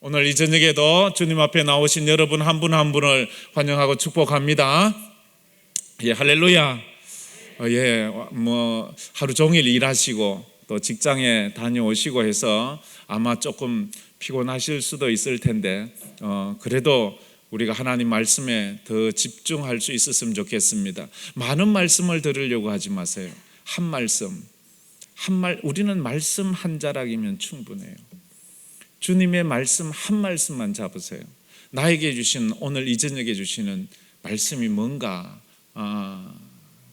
오늘 이 저녁에도 주님 앞에 나오신 여러분 한 분 한 분을 환영하고 축복합니다. 예, 할렐루야. 하루 종일 일하시고 또 직장에 다녀오시고 해서 아마 조금 피곤하실 수도 있을 텐데 그래도 우리가 하나님 말씀에 더 집중할 수 있었으면 좋겠습니다. 많은 말씀을 들으려고 하지 마세요. 한 말씀, 우리는 말씀 한 자락이면 충분해요. 주님의 말씀 한 말씀만 잡으세요. 나에게 주신, 오늘 이 저녁에 주시는 말씀이 뭔가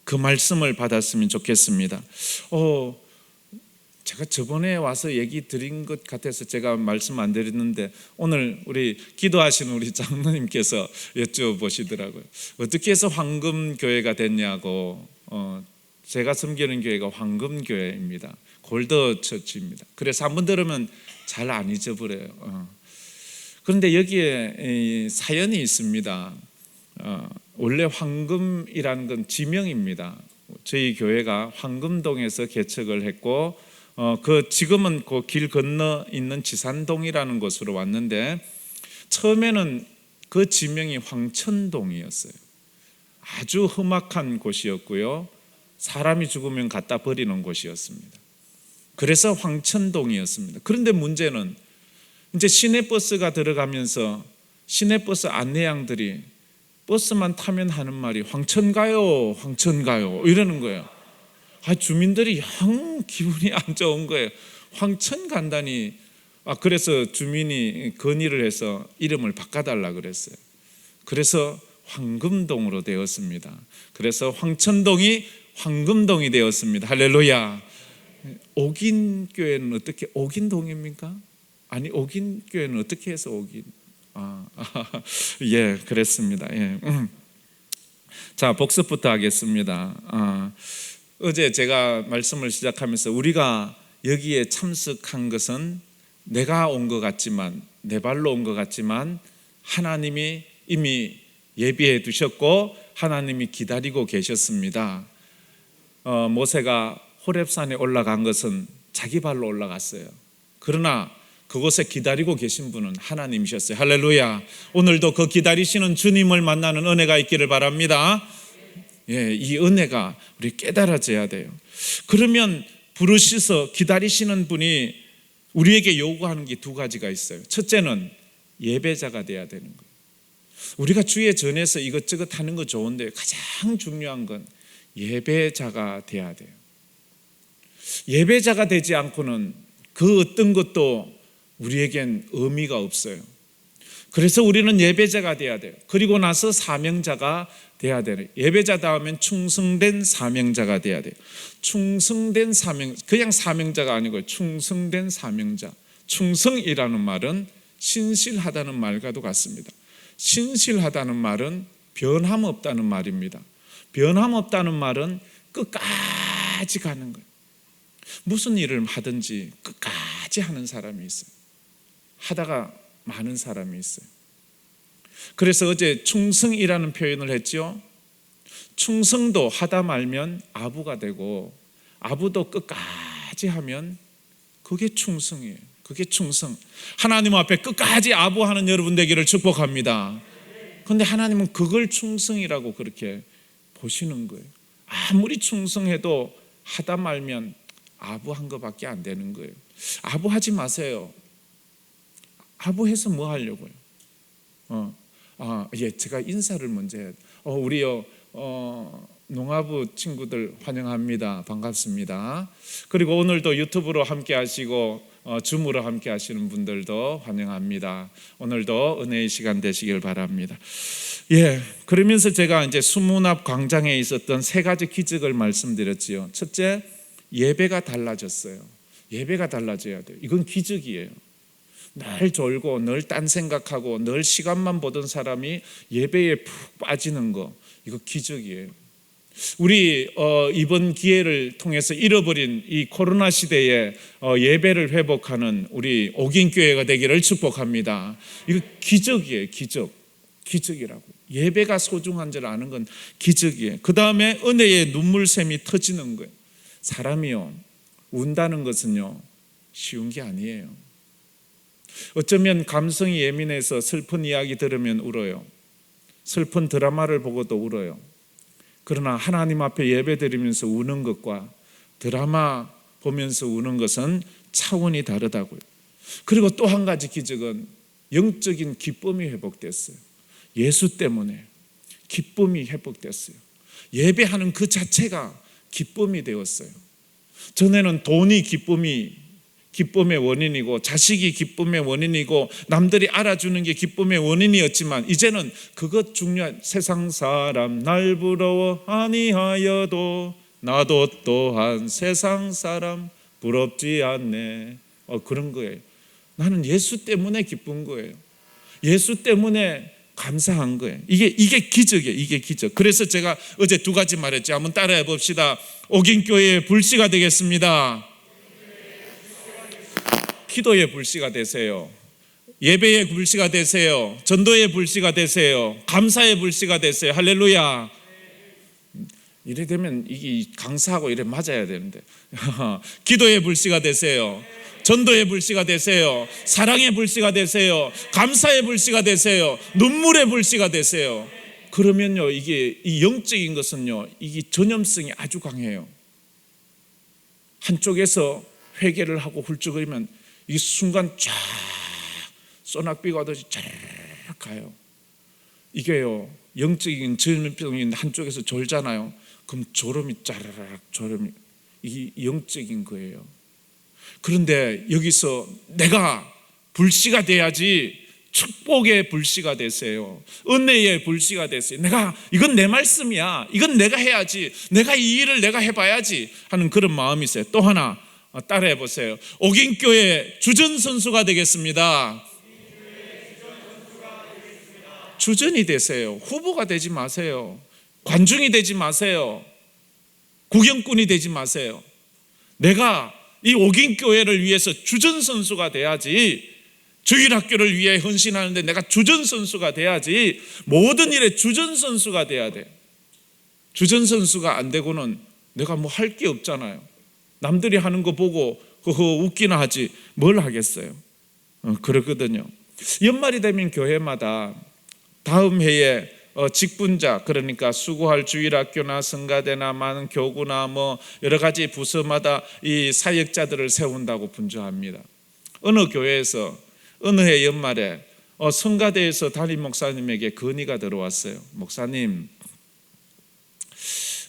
그 말씀을 받았으면 좋겠습니다. 제가 저번에 와서 얘기 드린 것 같아서 제가 말씀 안 드렸는데 오늘 우리 기도하시는 우리 장로님께서 여쭤보시더라고요. 어떻게 해서 황금교회가 됐냐고. 제가 섬기는 교회가 황금교회입니다. 골드처치입니다. 그래서 한번 들으면 잘 안 잊어버려요. 그런데 여기에 사연이 있습니다. 원래 황금이라는 건 지명입니다. 저희 교회가 황금동에서 개척을 했고 지금은 그 길 건너 있는 지산동이라는 곳으로 왔는데 처음에는 그 지명이 황천동이었어요. 아주 험악한 곳이었고요. 사람이 죽으면 갖다 버리는 곳이었습니다. 그래서 황천동이었습니다. 그런데 문제는 이제 시내버스가 들어가면서 시내버스 안내양들이 버스만 타면 하는 말이 황천 가요, 황천 가요 이러는 거예요. 주민들이 영 기분이 안 좋은 거예요. 황천 간다니. 그래서 주민이 건의를 해서 이름을 바꿔달라 그랬어요. 그래서 황금동으로 되었습니다. 그래서 황천동이 황금동이 되었습니다. 할렐루야. 옥인교회는 어떻게 옥인동입니까? 아니, 옥인교회는 어떻게 해서 옥인? 예, 그랬습니다. 예. 자, 복습부터 하겠습니다. 어제 제가 말씀을 시작하면서 우리가 여기에 참석한 것은 내가 온 것 같지만, 내 발로 온 것 같지만 하나님이 이미 예비해 두셨고 하나님이 기다리고 계셨습니다. 모세가 호렙산에 올라간 것은 자기 발로 올라갔어요. 그러나 그곳에 기다리고 계신 분은 하나님이셨어요. 할렐루야. 오늘도 그 기다리시는 주님을 만나는 은혜가 있기를 바랍니다. 예, 이 은혜가 우리 깨달아져야 돼요. 그러면 부르셔서 기다리시는 분이 우리에게 요구하는 게 두 가지가 있어요. 첫째는 예배자가 돼야 되는 거예요. 우리가 주의 전에서 이것저것 하는 거 좋은데 가장 중요한 건 예배자가 돼야 돼요. 예배자가 되지 않고는 그 어떤 것도 우리에겐 의미가 없어요. 그래서 우리는 예배자가 돼야 돼요. 그리고 나서 사명자가 돼야 돼요. 예배자 다음엔 충성된 사명자가 돼야 돼요. 충성된 사명, 그냥 사명자가 아니고 충성된 사명자. 충성이라는 말은 신실하다는 말과도 같습니다. 신실하다는 말은 변함없다는 말입니다. 변함없다는 말은 끝까지 가는 거예요. 무슨 일을 하든지 끝까지 하는 사람이 있어요. 하다가 많은 사람이 있어요. 그래서 어제 충성이라는 표현을 했죠. 충성도 하다 말면 아부가 되고 아부도 끝까지 하면 그게 충성이에요. 그게 충성. 하나님 앞에 끝까지 아부하는 여러분 되기를 축복합니다. 그런데 하나님은 그걸 충성이라고 그렇게 보시는 거예요. 아무리 충성해도 하다 말면 아부한 것밖에 안 되는 거예요. 아부하지 마세요. 아부해서 뭐 하려고요? 제가 인사를 먼저 해야 돼요. 우리요 농아부 친구들 환영합니다. 반갑습니다. 그리고 오늘도 유튜브로 함께 하시고 줌으로 함께 하시는 분들도 환영합니다. 오늘도 은혜의 시간 되시길 바랍니다. 예, 그러면서 제가 이제 수문 앞 광장에 있었던 세 가지 기적을 말씀드렸지요. 첫째, 예배가 달라졌어요. 예배가 달라져야 돼요. 이건 기적이에요. 늘 졸고 늘 딴 생각하고 늘 시간만 보던 사람이 예배에 푹 빠지는 거, 이거 기적이에요. 우리 이번 기회를 통해서 잃어버린 이 코로나 시대에 예배를 회복하는 우리 옥인교회가 되기를 축복합니다. 이거 기적이에요. 기적이라고. 예배가 소중한 줄 아는 건 기적이에요. 그 다음에 은혜의 눈물샘이 터지는 거예요. 사람이요, 운다는 것은요 쉬운 게 아니에요. 어쩌면 감성이 예민해서 슬픈 이야기 들으면 울어요. 슬픈 드라마를 보고도 울어요. 그러나 하나님 앞에 예배드리면서 우는 것과 드라마 보면서 우는 것은 차원이 다르다고요. 그리고 또 한 가지 기적은 영적인 기쁨이 회복됐어요. 예수 때문에 기쁨이 회복됐어요. 예배하는 그 자체가 기쁨이 되었어요. 전에는 돈이 기쁨의 원인이고, 자식이 기쁨의 원인이고, 남들이 알아주는 게 기쁨의 원인이었지만, 이제는 그것 중요한, 세상 사람 날 부러워 아니하여도 나도 또한 세상 사람 부럽지 않네. 그런 거예요. 나는 예수 때문에 기쁜 거예요. 예수 때문에 감사한 거예요. 이게 기적이에요. 이게 기적. 그래서 제가 어제 두 가지 말했죠. 한번 따라해 봅시다. 옥인교회의 불씨가 되겠습니다. 기도의 불씨가 되세요. 예배의 불씨가 되세요. 전도의 불씨가 되세요. 감사의 불씨가 되세요. 할렐루야. 이래 되면 이게 강사하고 이래 맞아야 되는데 기도의 불씨가 되세요. 전도의 불씨가 되세요. 사랑의 불씨가 되세요. 감사의 불씨가 되세요. 눈물의 불씨가 되세요. 그러면요, 이게 이 영적인 것은요, 이게 전염성이 아주 강해요. 한쪽에서 회개를 하고 훌쩍거리면 이 순간 쫙 소낙비가 오듯이 쫙 가요. 이게요, 영적인 전염병이 한쪽에서 졸잖아요. 그럼 졸음이 짜라락 졸음이, 이게 영적인 거예요. 그런데 여기서 내가 불씨가 돼야지 축복의 불씨가 되세요. 은혜의 불씨가 되세요. 이건 내 말씀이야. 이건 내가 해야지. 내가 이 일을 내가 해봐야지 하는 그런 마음이 있어요. 또 하나 따라해 보세요. 옥인교회 주전선수가 되겠습니다. 주전이 되세요. 후보가 되지 마세요. 관중이 되지 마세요. 구경꾼이 되지 마세요. 내가 이 옥인교회를 위해서 주전선수가 돼야지. 주일학교를 위해 헌신하는데 내가 주전선수가 돼야지. 모든 일에 주전선수가 돼야 돼. 주전선수가 안 되고는 내가 뭐 할 게 없잖아요. 남들이 하는 거 보고 웃기나 하지 뭘 하겠어요. 그렇거든요. 연말이 되면 교회마다 다음 해에 직분자, 그러니까 수고할 주일학교나 성가대나 많은 교구나 뭐 여러 가지 부서마다 이 사역자들을 세운다고 분주합니다. 어느 교회에서 어느 해 연말에 성가대에서 담임 목사님에게 건의가 들어왔어요. 목사님,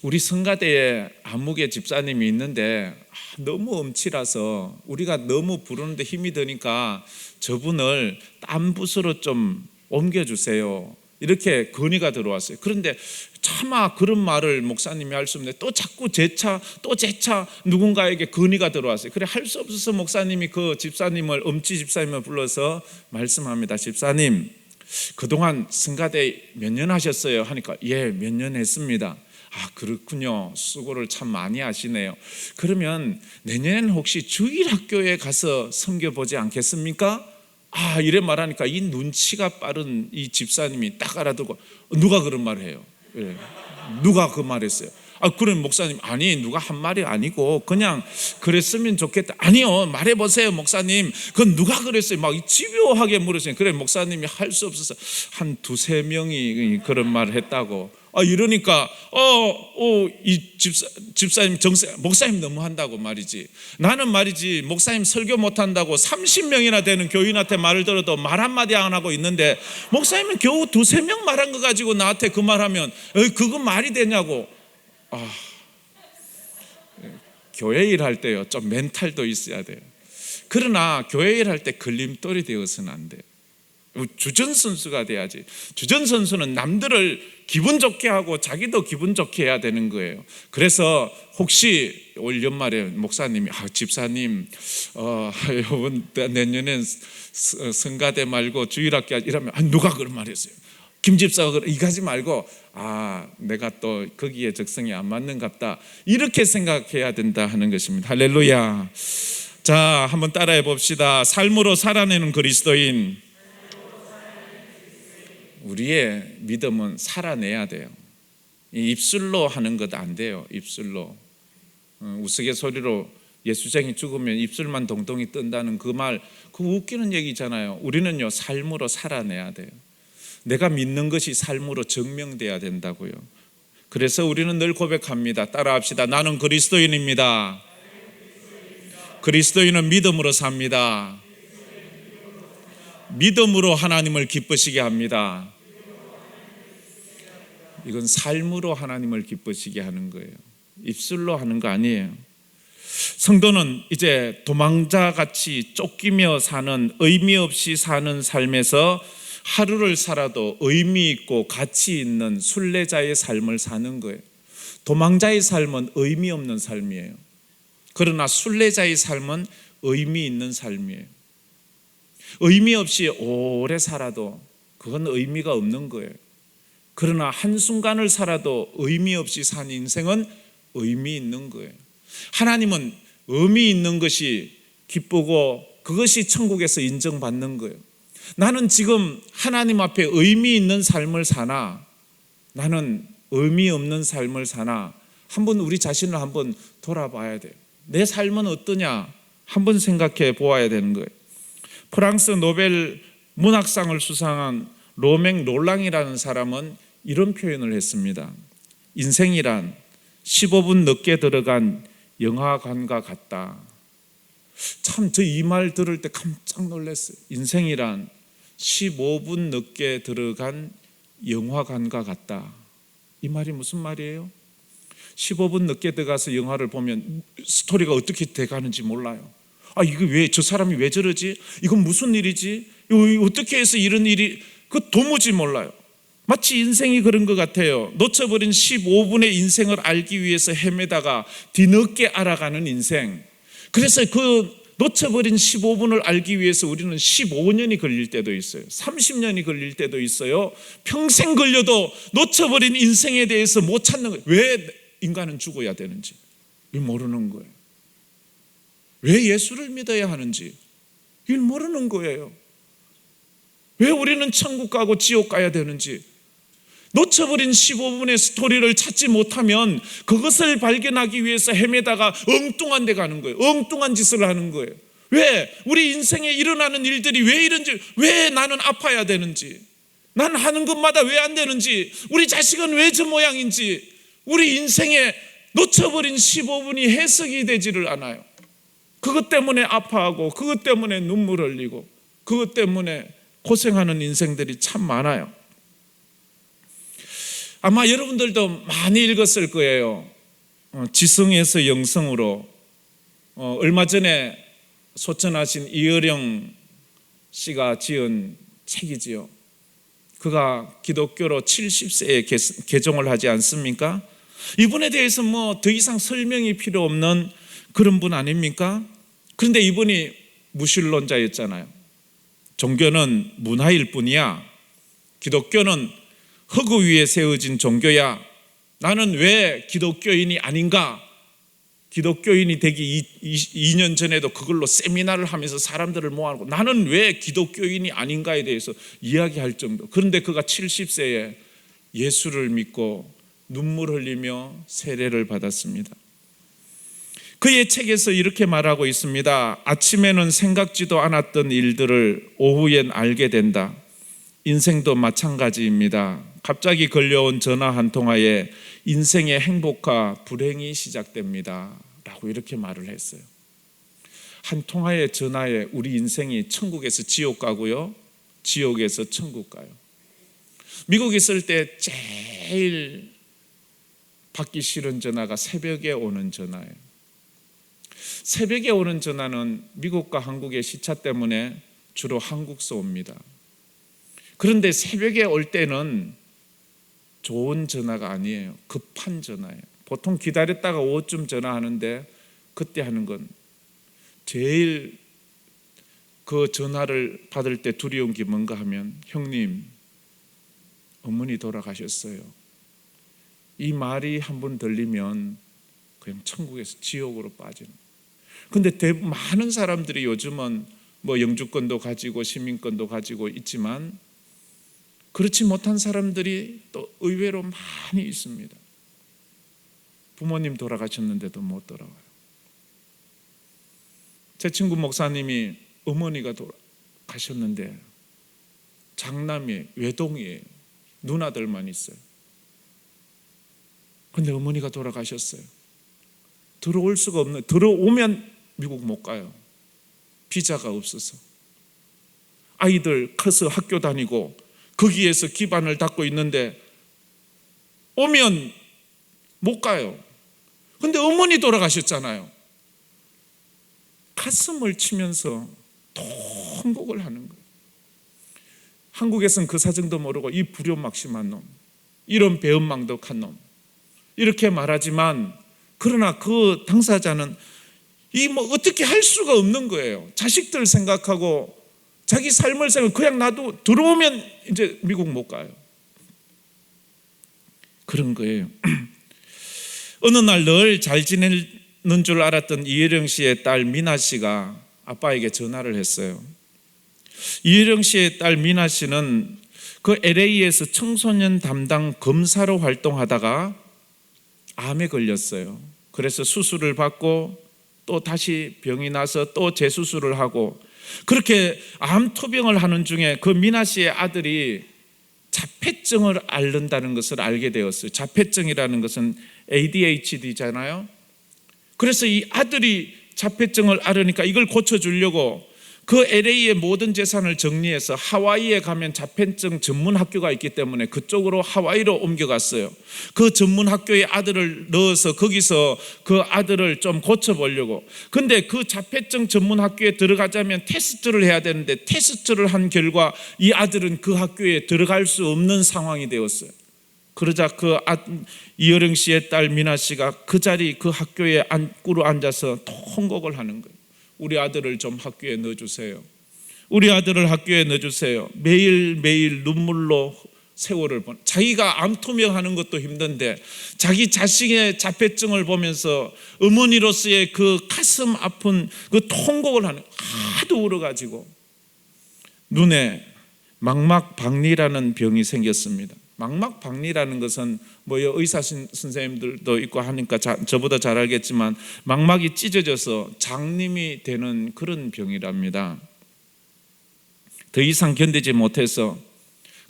우리 성가대에 안무개 집사님이 있는데 너무 엄치라서 우리가 너무 부르는데 힘이 드니까 저분을 딴 부서로 좀 옮겨주세요. 이렇게 건의가 들어왔어요. 그런데 차마 그런 말을 목사님이 할 수 없는데 또 자꾸 재차 누군가에게 건의가 들어왔어요. 그래 할 수 없어서 목사님이 그 집사님을, 엄치 집사님을 불러서 말씀합니다. 집사님, 그동안 성가대 몇 년 하셨어요? 하니까 예, 몇 년 했습니다. 아, 그렇군요. 수고를 참 많이 하시네요. 그러면 내년에는 혹시 주일학교에 가서 섬겨보지 않겠습니까? 아, 이래 말하니까 이 눈치가 빠른 이 집사님이 딱 알아듣고 누가 그런 말을 해요? 예. 누가 그 말했어요? 그럼 목사님, 아니 누가 한 말이 아니고 그냥 그랬으면 좋겠다. 아니요, 말해보세요 목사님. 그건 누가 그랬어요? 막 집요하게 물으세요. 그래 목사님이 할 수 없어서 한 두세 명이 그런 말을 했다고. 이러니까 이 집사님 목사님 너무 한다고 말이지. 나는 말이지 목사님 설교 못한다고 30명이나 되는 교인한테 말을 들어도 말 한마디 안 하고 있는데 목사님은 겨우 두세 명 말한 거 가지고 나한테 그 말하면 그거 말이 되냐고. 교회 일할 때요 좀 멘탈도 있어야 돼요. 그러나 교회 일할 때 걸림돌이 되어서는 안 돼요. 주전선수가 돼야지. 주전선수는 남들을 기분 좋게 하고 자기도 기분 좋게 해야 되는 거예요. 그래서 혹시 올 연말에 목사님이 집사님 이번 내년엔 성가대 말고 주일학교 이러면 누가 그런 말 했어요? 김 집사가 이가지 말고 내가 또 거기에 적성이 안 맞는갑다 이렇게 생각해야 된다 하는 것입니다. 할렐루야. 자, 한번 따라해 봅시다. 삶으로 살아내는 그리스도인. 우리의 믿음은 살아내야 돼요. 입술로 하는 것 안 돼요. 입술로 우스갯소리로 예수쟁이 죽으면 입술만 동동이 뜬다는 그 말, 그거 웃기는 얘기잖아요. 우리는요, 삶으로 살아내야 돼요. 내가 믿는 것이 삶으로 증명돼야 된다고요. 그래서 우리는 늘 고백합니다. 따라합시다. 나는 그리스도인입니다. 그리스도인은 믿음으로 삽니다. 믿음으로 하나님을 기쁘시게 합니다. 이건 삶으로 하나님을 기쁘시게 하는 거예요. 입술로 하는 거 아니에요. 성도는 이제 도망자같이 쫓기며 사는, 의미 없이 사는 삶에서 하루를 살아도 의미 있고 가치 있는 순례자의 삶을 사는 거예요. 도망자의 삶은 의미 없는 삶이에요. 그러나 순례자의 삶은 의미 있는 삶이에요. 의미 없이 오래 살아도 그건 의미가 없는 거예요. 그러나 한순간을 살아도 의미 없이 산 인생은 의미 있는 거예요. 하나님은 의미 있는 것이 기쁘고 그것이 천국에서 인정받는 거예요. 나는 지금 하나님 앞에 의미 있는 삶을 사나, 나는 의미 없는 삶을 사나, 한번 우리 자신을 한번 돌아봐야 돼요. 내 삶은 어떠냐 한번 생각해 보아야 되는 거예요. 프랑스 노벨 문학상을 수상한 로맹 롤랑이라는 사람은 이런 표현을 했습니다. 인생이란 15분 늦게 들어간 영화관과 같다. 참, 저 이 말 들을 때 깜짝 놀랐어요. 인생이란 15분 늦게 들어간 영화관과 같다. 이 말이 무슨 말이에요? 15분 늦게 들어가서 영화를 보면 스토리가 어떻게 돼가는지 몰라요. 아, 이거 왜, 저 사람이 왜 저러지? 이건 무슨 일이지? 이거 어떻게 해서 이런 일이, 그 도무지 몰라요. 마치 인생이 그런 것 같아요. 놓쳐버린 15분의 인생을 알기 위해서 헤매다가 뒤늦게 알아가는 인생. 그래서 그 놓쳐버린 15분을 알기 위해서 우리는 15년이 걸릴 때도 있어요. 30년이 걸릴 때도 있어요. 평생 걸려도 놓쳐버린 인생에 대해서 못 찾는 거예요. 왜 인간은 죽어야 되는지 모르는 거예요. 왜 예수를 믿어야 하는지 이걸 모르는 거예요. 왜 우리는 천국 가고 지옥 가야 되는지, 놓쳐버린 15분의 스토리를 찾지 못하면 그것을 발견하기 위해서 헤매다가 엉뚱한 데 가는 거예요. 엉뚱한 짓을 하는 거예요. 왜? 우리 인생에 일어나는 일들이 왜 이런지, 왜 나는 아파야 되는지, 난 하는 것마다 왜 안 되는지, 우리 자식은 왜 저 모양인지, 우리 인생에 놓쳐버린 15분이 해석이 되지를 않아요. 그것 때문에 아파하고, 그것 때문에 눈물 흘리고, 그것 때문에 고생하는 인생들이 참 많아요. 아마 여러분들도 많이 읽었을 거예요. 지성에서 영성으로, 얼마 전에 소천하신 이어령 씨가 지은 책이지요. 그가 기독교로 70세에 개종을 하지 않습니까? 이분에 대해서 뭐 더 이상 설명이 필요 없는 그런 분 아닙니까? 그런데 이분이 무신론자였잖아요. 종교는 문화일 뿐이야. 기독교는 흙 위에 세워진 종교야. 나는 왜 기독교인이 아닌가? 기독교인이 되기 2년 전에도 그걸로 세미나를 하면서 사람들을 모아놓고 나는 왜 기독교인이 아닌가에 대해서 이야기할 정도. 그런데 그가 70세에 예수를 믿고 눈물 흘리며 세례를 받았습니다. 그의 책에서 이렇게 말하고 있습니다. 아침에는 생각지도 않았던 일들을 오후엔 알게 된다. 인생도 마찬가지입니다. 갑자기 걸려온 전화 한 통화에 인생의 행복과 불행이 시작됩니다. 라고 이렇게 말을 했어요. 한 통화의 전화에 우리 인생이 천국에서 지옥 가고요, 지옥에서 천국 가요. 미국에 있을 때 제일 받기 싫은 전화가 새벽에 오는 전화예요. 새벽에 오는 전화는 미국과 한국의 시차 때문에 주로 한국서 옵니다. 그런데 새벽에 올 때는 좋은 전화가 아니에요. 급한 전화예요. 보통 기다렸다가 오후쯤 전화하는데 그때 하는 건 제일 그 전화를 받을 때 두려운 게 뭔가 하면 형님, 어머니 돌아가셨어요. 이 말이 한번 들리면 그냥 천국에서 지옥으로 빠지는. 근데 많은 사람들이 요즘은 뭐 영주권도 가지고 시민권도 가지고 있지만 그렇지 못한 사람들이 또 의외로 많이 있습니다. 부모님 돌아가셨는데도 못 돌아와요. 제 친구 목사님이 어머니가 돌아가셨는데 장남이 외동이에요. 누나들만 있어요. 근데 어머니가 돌아가셨어요. 들어올 수가 없는, 들어오면 미국 못 가요. 비자가 없어서. 아이들 커서 학교 다니고 거기에서 기반을 닦고 있는데 오면 못 가요. 근데 어머니 돌아가셨잖아요. 가슴을 치면서 통곡을 하는 거예요. 한국에서는 그 사정도 모르고 이 불효막심한 놈, 이런 배은망덕한 놈 이렇게 말하지만, 그러나 그 당사자는 이 어떻게 할 수가 없는 거예요. 자식들 생각하고 자기 삶을 생각, 그냥 놔도 들어오면 이제 미국 못 가요. 그런 거예요. 어느 날 늘 잘 지내는 줄 알았던 이혜령 씨의 딸 미나 씨가 아빠에게 전화를 했어요. 이혜령 씨의 딸 미나 씨는 그 LA에서 청소년 담당 검사로 활동하다가 암에 걸렸어요. 그래서 수술을 받고 또 다시 병이 나서 또 재수술을 하고, 그렇게 암 투병을 하는 중에 그 미나 씨의 아들이 자폐증을 앓는다는 것을 알게 되었어요. 자폐증이라는 것은 ADHD잖아요. 그래서 이 아들이 자폐증을 앓으니까 이걸 고쳐주려고 그 LA의 모든 재산을 정리해서 하와이에 가면 자폐증 전문 학교가 있기 때문에 그쪽으로 하와이로 옮겨갔어요. 그 전문 학교에 아들을 넣어서 거기서 그 아들을 좀 고쳐보려고. 근데 그 자폐증 전문 학교에 들어가자면 테스트를 해야 되는데 테스트를 한 결과 이 아들은 그 학교에 들어갈 수 없는 상황이 되었어요. 그러자 그 이여령 씨의 딸 미나 씨가 그 자리 그 학교에 꿇어 앉아서 통곡을 하는 거예요. 우리 아들을 좀 학교에 넣어주세요. 우리 아들을 학교에 넣어주세요. 매일매일 눈물로 세월을 보내. 자기가 암투명하는 것도 힘든데 자기 자식의 자폐증을 보면서 어머니로서의 그 가슴 아픈 그 통곡을 하는, 하도 울어가지고 눈에 망막박리라는 병이 생겼습니다. 망막박리라는 것은 의사 선생님들도 있고 하니까 저보다 잘 알겠지만 망막이 찢어져서 장님이 되는 그런 병이랍니다. 더 이상 견디지 못해서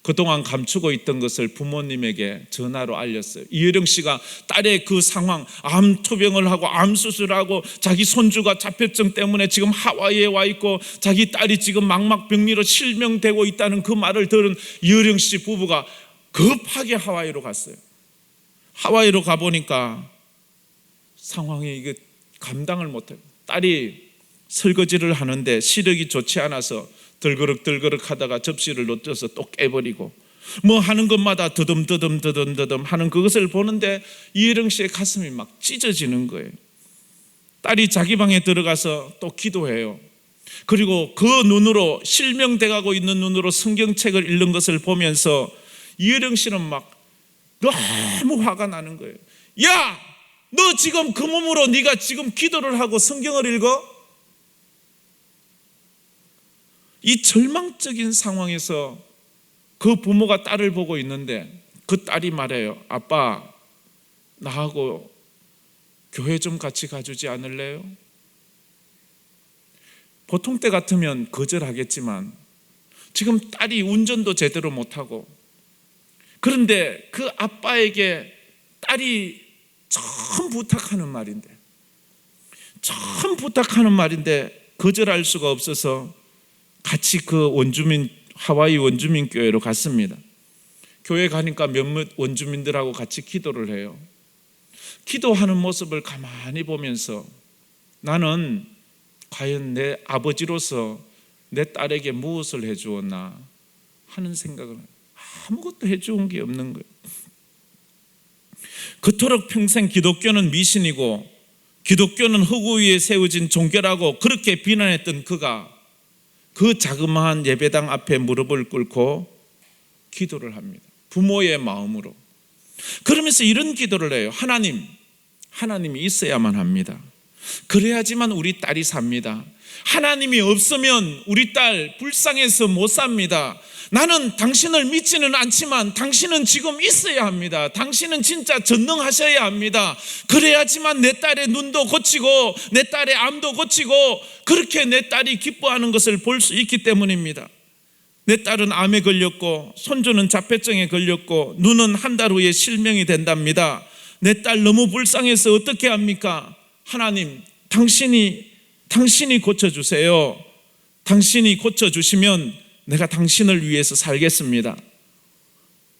그동안 감추고 있던 것을 부모님에게 전화로 알렸어요. 이혜령 씨가 딸의 그 상황, 암 투병을 하고 암 수술하고 자기 손주가 자폐증 때문에 지금 하와이에 와 있고 자기 딸이 지금 망막병리로 실명되고 있다는 그 말을 들은 이혜령 씨 부부가 급하게 하와이로 갔어요. 하와이로 가보니까 상황이 이게 감당을 못해요. 딸이 설거지를 하는데 시력이 좋지 않아서 덜그럭 하다가 접시를 놓쳐서 또 깨버리고 하는 것마다 더듬 하는 그것을 보는데 이혜령 씨의 가슴이 막 찢어지는 거예요. 딸이 자기 방에 들어가서 또 기도해요. 그리고 그 눈으로, 실명돼가고 있는 눈으로 성경책을 읽는 것을 보면서 이혜령 씨는 막 너무 화가 나는 거예요. 야, 너 지금 그 몸으로 네가 지금 기도를 하고 성경을 읽어? 이 절망적인 상황에서 그 부모가 딸을 보고 있는데 그 딸이 말해요. 아빠, 나하고 교회 좀 같이 가주지 않을래요? 보통 때 같으면 거절하겠지만 지금 딸이 운전도 제대로 못하고, 그런데 그 아빠에게 딸이 처음 부탁하는 말인데 거절할 수가 없어서 같이 그 하와이 원주민 교회로 갔습니다. 교회 가니까 몇몇 원주민들하고 같이 기도를 해요. 기도하는 모습을 가만히 보면서 나는 과연 내 아버지로서 내 딸에게 무엇을 해주었나 하는 생각을 해요. 아무것도 해준 게 없는 거예요. 그토록 평생 기독교는 미신이고 기독교는 흙 위에 세워진 종교라고 그렇게 비난했던 그가 그 자그마한 예배당 앞에 무릎을 꿇고 기도를 합니다. 부모의 마음으로. 그러면서 이런 기도를 해요. 하나님이 있어야만 합니다. 그래야지만 우리 딸이 삽니다. 하나님이 없으면 우리 딸 불쌍해서 못 삽니다. 나는 당신을 믿지는 않지만 당신은 지금 있어야 합니다. 당신은 진짜 전능하셔야 합니다. 그래야지만 내 딸의 눈도 고치고 내 딸의 암도 고치고 그렇게 내 딸이 기뻐하는 것을 볼 수 있기 때문입니다. 내 딸은 암에 걸렸고 손주는 자폐증에 걸렸고 눈은 한 달 후에 실명이 된답니다. 내 딸 너무 불쌍해서 어떻게 합니까? 하나님, 당신이 고쳐주세요. 당신이 고쳐주시면 내가 당신을 위해서 살겠습니다.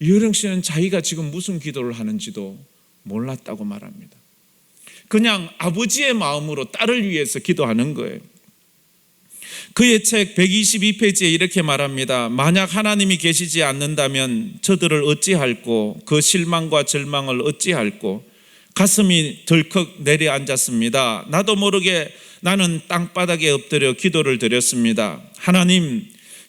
이효령 씨는 자기가 지금 무슨 기도를 하는지도 몰랐다고 말합니다. 그냥 아버지의 마음으로 딸을 위해서 기도하는 거예요. 그의 책 122페이지에 이렇게 말합니다. 만약 하나님이 계시지 않는다면 저들을 어찌할꼬, 그 실망과 절망을 어찌할꼬. 가슴이 덜컥 내려앉았습니다. 나도 모르게 나는 땅바닥에 엎드려 기도를 드렸습니다. 하나님,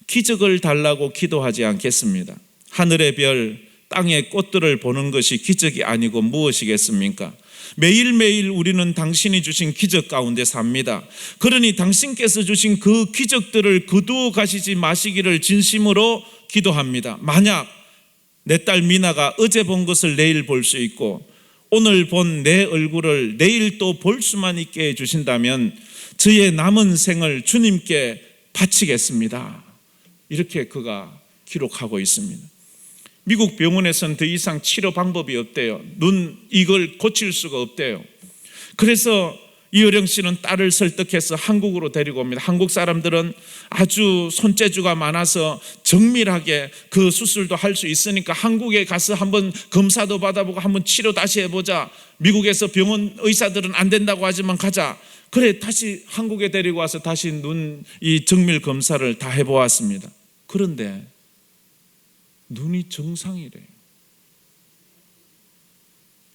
기적을 달라고 기도하지 않겠습니다. 하늘의 별, 땅의 꽃들을 보는 것이 기적이 아니고 무엇이겠습니까? 매일매일 우리는 당신이 주신 기적 가운데 삽니다. 그러니 당신께서 주신 그 기적들을 거두어 가시지 마시기를 진심으로 기도합니다. 만약 내 딸 미나가 어제 본 것을 내일 볼 수 있고 오늘 본 내 얼굴을 내일 또 볼 수만 있게 해주신다면 저의 남은 생을 주님께 바치겠습니다. 이렇게 그가 기록하고 있습니다. 미국 병원에서는 더 이상 치료 방법이 없대요. 눈 이걸 고칠 수가 없대요. 그래서 이효령 씨는 딸을 설득해서 한국으로 데리고 옵니다. 한국 사람들은 아주 손재주가 많아서 정밀하게 그 수술도 할 수 있으니까 한국에 가서 한번 검사도 받아보고 한번 치료 다시 해보자. 미국에서 병원 의사들은 안 된다고 하지만 가자. 그래 다시 한국에 데리고 와서 다시 눈 이 정밀 검사를 다 해보았습니다. 그런데 눈이 정상이래요.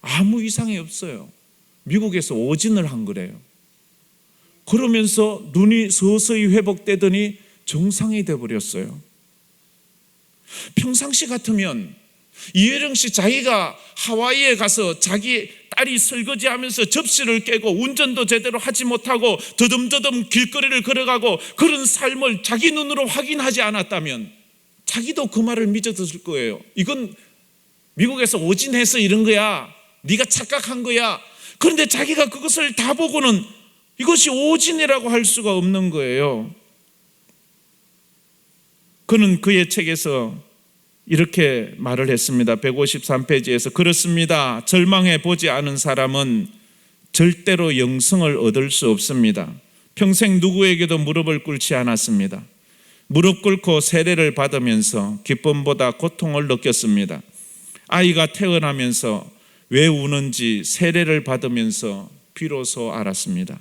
아무 이상이 없어요. 미국에서 오진을 한 거래요. 그러면서 눈이 서서히 회복되더니 정상이 돼버렸어요. 평상시 같으면 이혜령 씨 자기가 하와이에 가서 자기 딸이 설거지하면서 접시를 깨고 운전도 제대로 하지 못하고 더듬더듬 길거리를 걸어가고 그런 삶을 자기 눈으로 확인하지 않았다면 자기도 그 말을 믿어들을 거예요. 이건 미국에서 오진해서 이런 거야. 네가 착각한 거야. 그런데 자기가 그것을 다 보고는 이것이 오진이라고 할 수가 없는 거예요. 그는 그의 책에서 이렇게 말을 했습니다. 153페이지에서 그렇습니다. 절망해 보지 않은 사람은 절대로 영생을 얻을 수 없습니다. 평생 누구에게도 무릎을 꿇지 않았습니다. 무릎 꿇고 세례를 받으면서 기쁨보다 고통을 느꼈습니다. 아이가 태어나면서 왜 우는지 세례를 받으면서 비로소 알았습니다.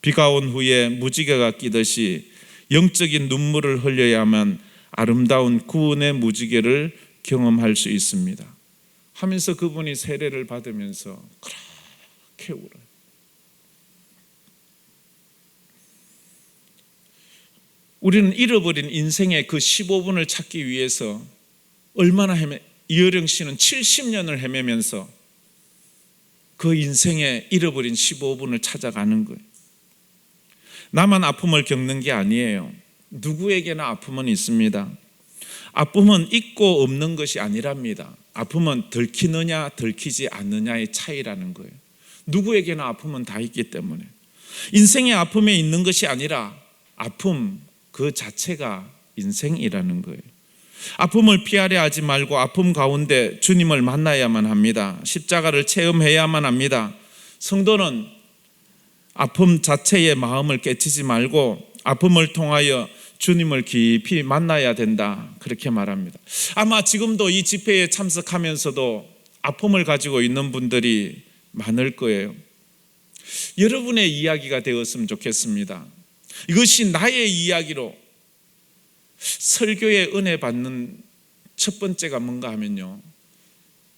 비가 온 후에 무지개가 끼듯이 영적인 눈물을 흘려야만 아름다운 구원의 무지개를 경험할 수 있습니다. 하면서 그분이 세례를 받으면서 그렇게 울어요. 우리는 잃어버린 인생의 그 15분을 찾기 위해서 얼마나 이효령 씨는 70년을 헤매면서 그 인생의 잃어버린 15분을 찾아가는 거예요. 나만 아픔을 겪는 게 아니에요. 누구에게나 아픔은 있습니다. 아픔은 있고 없는 것이 아니랍니다. 아픔은 들키느냐 들키지 않느냐의 차이라는 거예요. 누구에게나 아픔은 다 있기 때문에 인생의 아픔에 있는 것이 아니라 아픔 그 자체가 인생이라는 거예요. 아픔을 피하려 하지 말고 아픔 가운데 주님을 만나야만 합니다. 십자가를 체험해야만 합니다. 성도는 아픔 자체의 마음을 깨치지 말고 아픔을 통하여 주님을 깊이 만나야 된다. 그렇게 말합니다. 아마 지금도 이 집회에 참석하면서도 아픔을 가지고 있는 분들이 많을 거예요. 여러분의 이야기가 되었으면 좋겠습니다. 이것이 나의 이야기로 설교에 은혜 받는 첫 번째가 뭔가 하면요,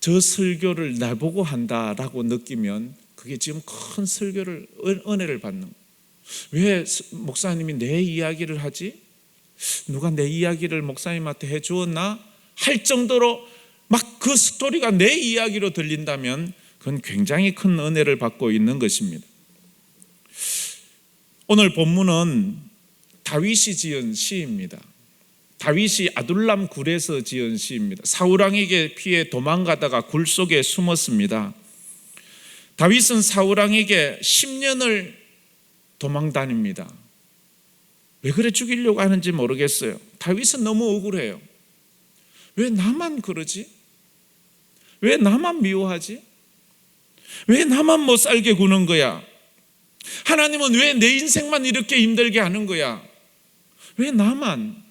저 설교를 나보고 한다라고 느끼면 그게 지금 큰 설교를 은혜를 받는 거예요. 왜 목사님이 내 이야기를 하지? 누가 내 이야기를 목사님한테 해주었나? 할 정도로 막 그 스토리가 내 이야기로 들린다면 그건 굉장히 큰 은혜를 받고 있는 것입니다. 오늘 본문은 다윗이 지은 시입니다. 다윗이 아둘람 굴에서 지은 시입니다. 사울 왕에게 피해 도망가다가 굴 속에 숨었습니다. 다윗은 사울 왕에게 10년을 도망 다닙니다. 왜 그래 죽이려고 하는지 모르겠어요. 다윗은 너무 억울해요. 왜 나만 그러지? 왜 나만 미워하지? 왜 나만 못 살게 구는 거야? 하나님은 왜 내 인생만 이렇게 힘들게 하는 거야? 왜 나만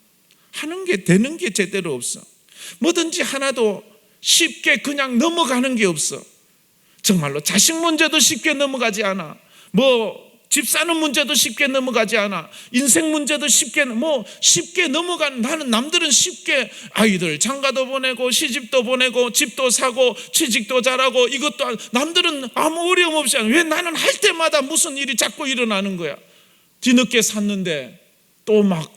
하는 게 되는 게 제대로 없어? 뭐든지 하나도 쉽게 그냥 넘어가는 게 없어. 정말로 자식 문제도 쉽게 넘어가지 않아. 집 사는 문제도 쉽게 넘어가지 않아. 인생 문제도 쉽게 넘어가는, 나는 남들은 쉽게 아이들 장가도 보내고 시집도 보내고 집도 사고 취직도 잘하고 이것도 남들은 아무 어려움 없이 하는, 왜 나는 할 때마다 무슨 일이 자꾸 일어나는 거야? 뒤늦게 샀는데 또 막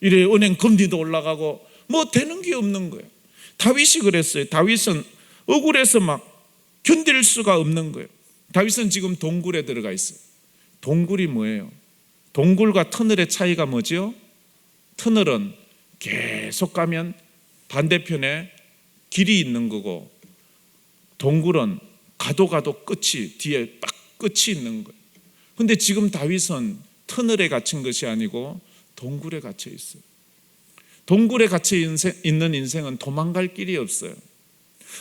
이래 은행 금리도 올라가고 되는 게 없는 거야. 다윗이 그랬어요. 다윗은 억울해서 막 견딜 수가 없는 거예요. 다윗은 지금 동굴에 들어가 있어요. 동굴이 뭐예요? 동굴과 터널의 차이가 뭐죠? 터널은 계속 가면 반대편에 길이 있는 거고, 동굴은 가도 끝이 뒤에 딱 끝이 있는 거예요. 근데 지금 다윗은 터널에 갇힌 것이 아니고 동굴에 갇혀 있어요. 동굴에 갇혀 있는 인생은 도망갈 길이 없어요.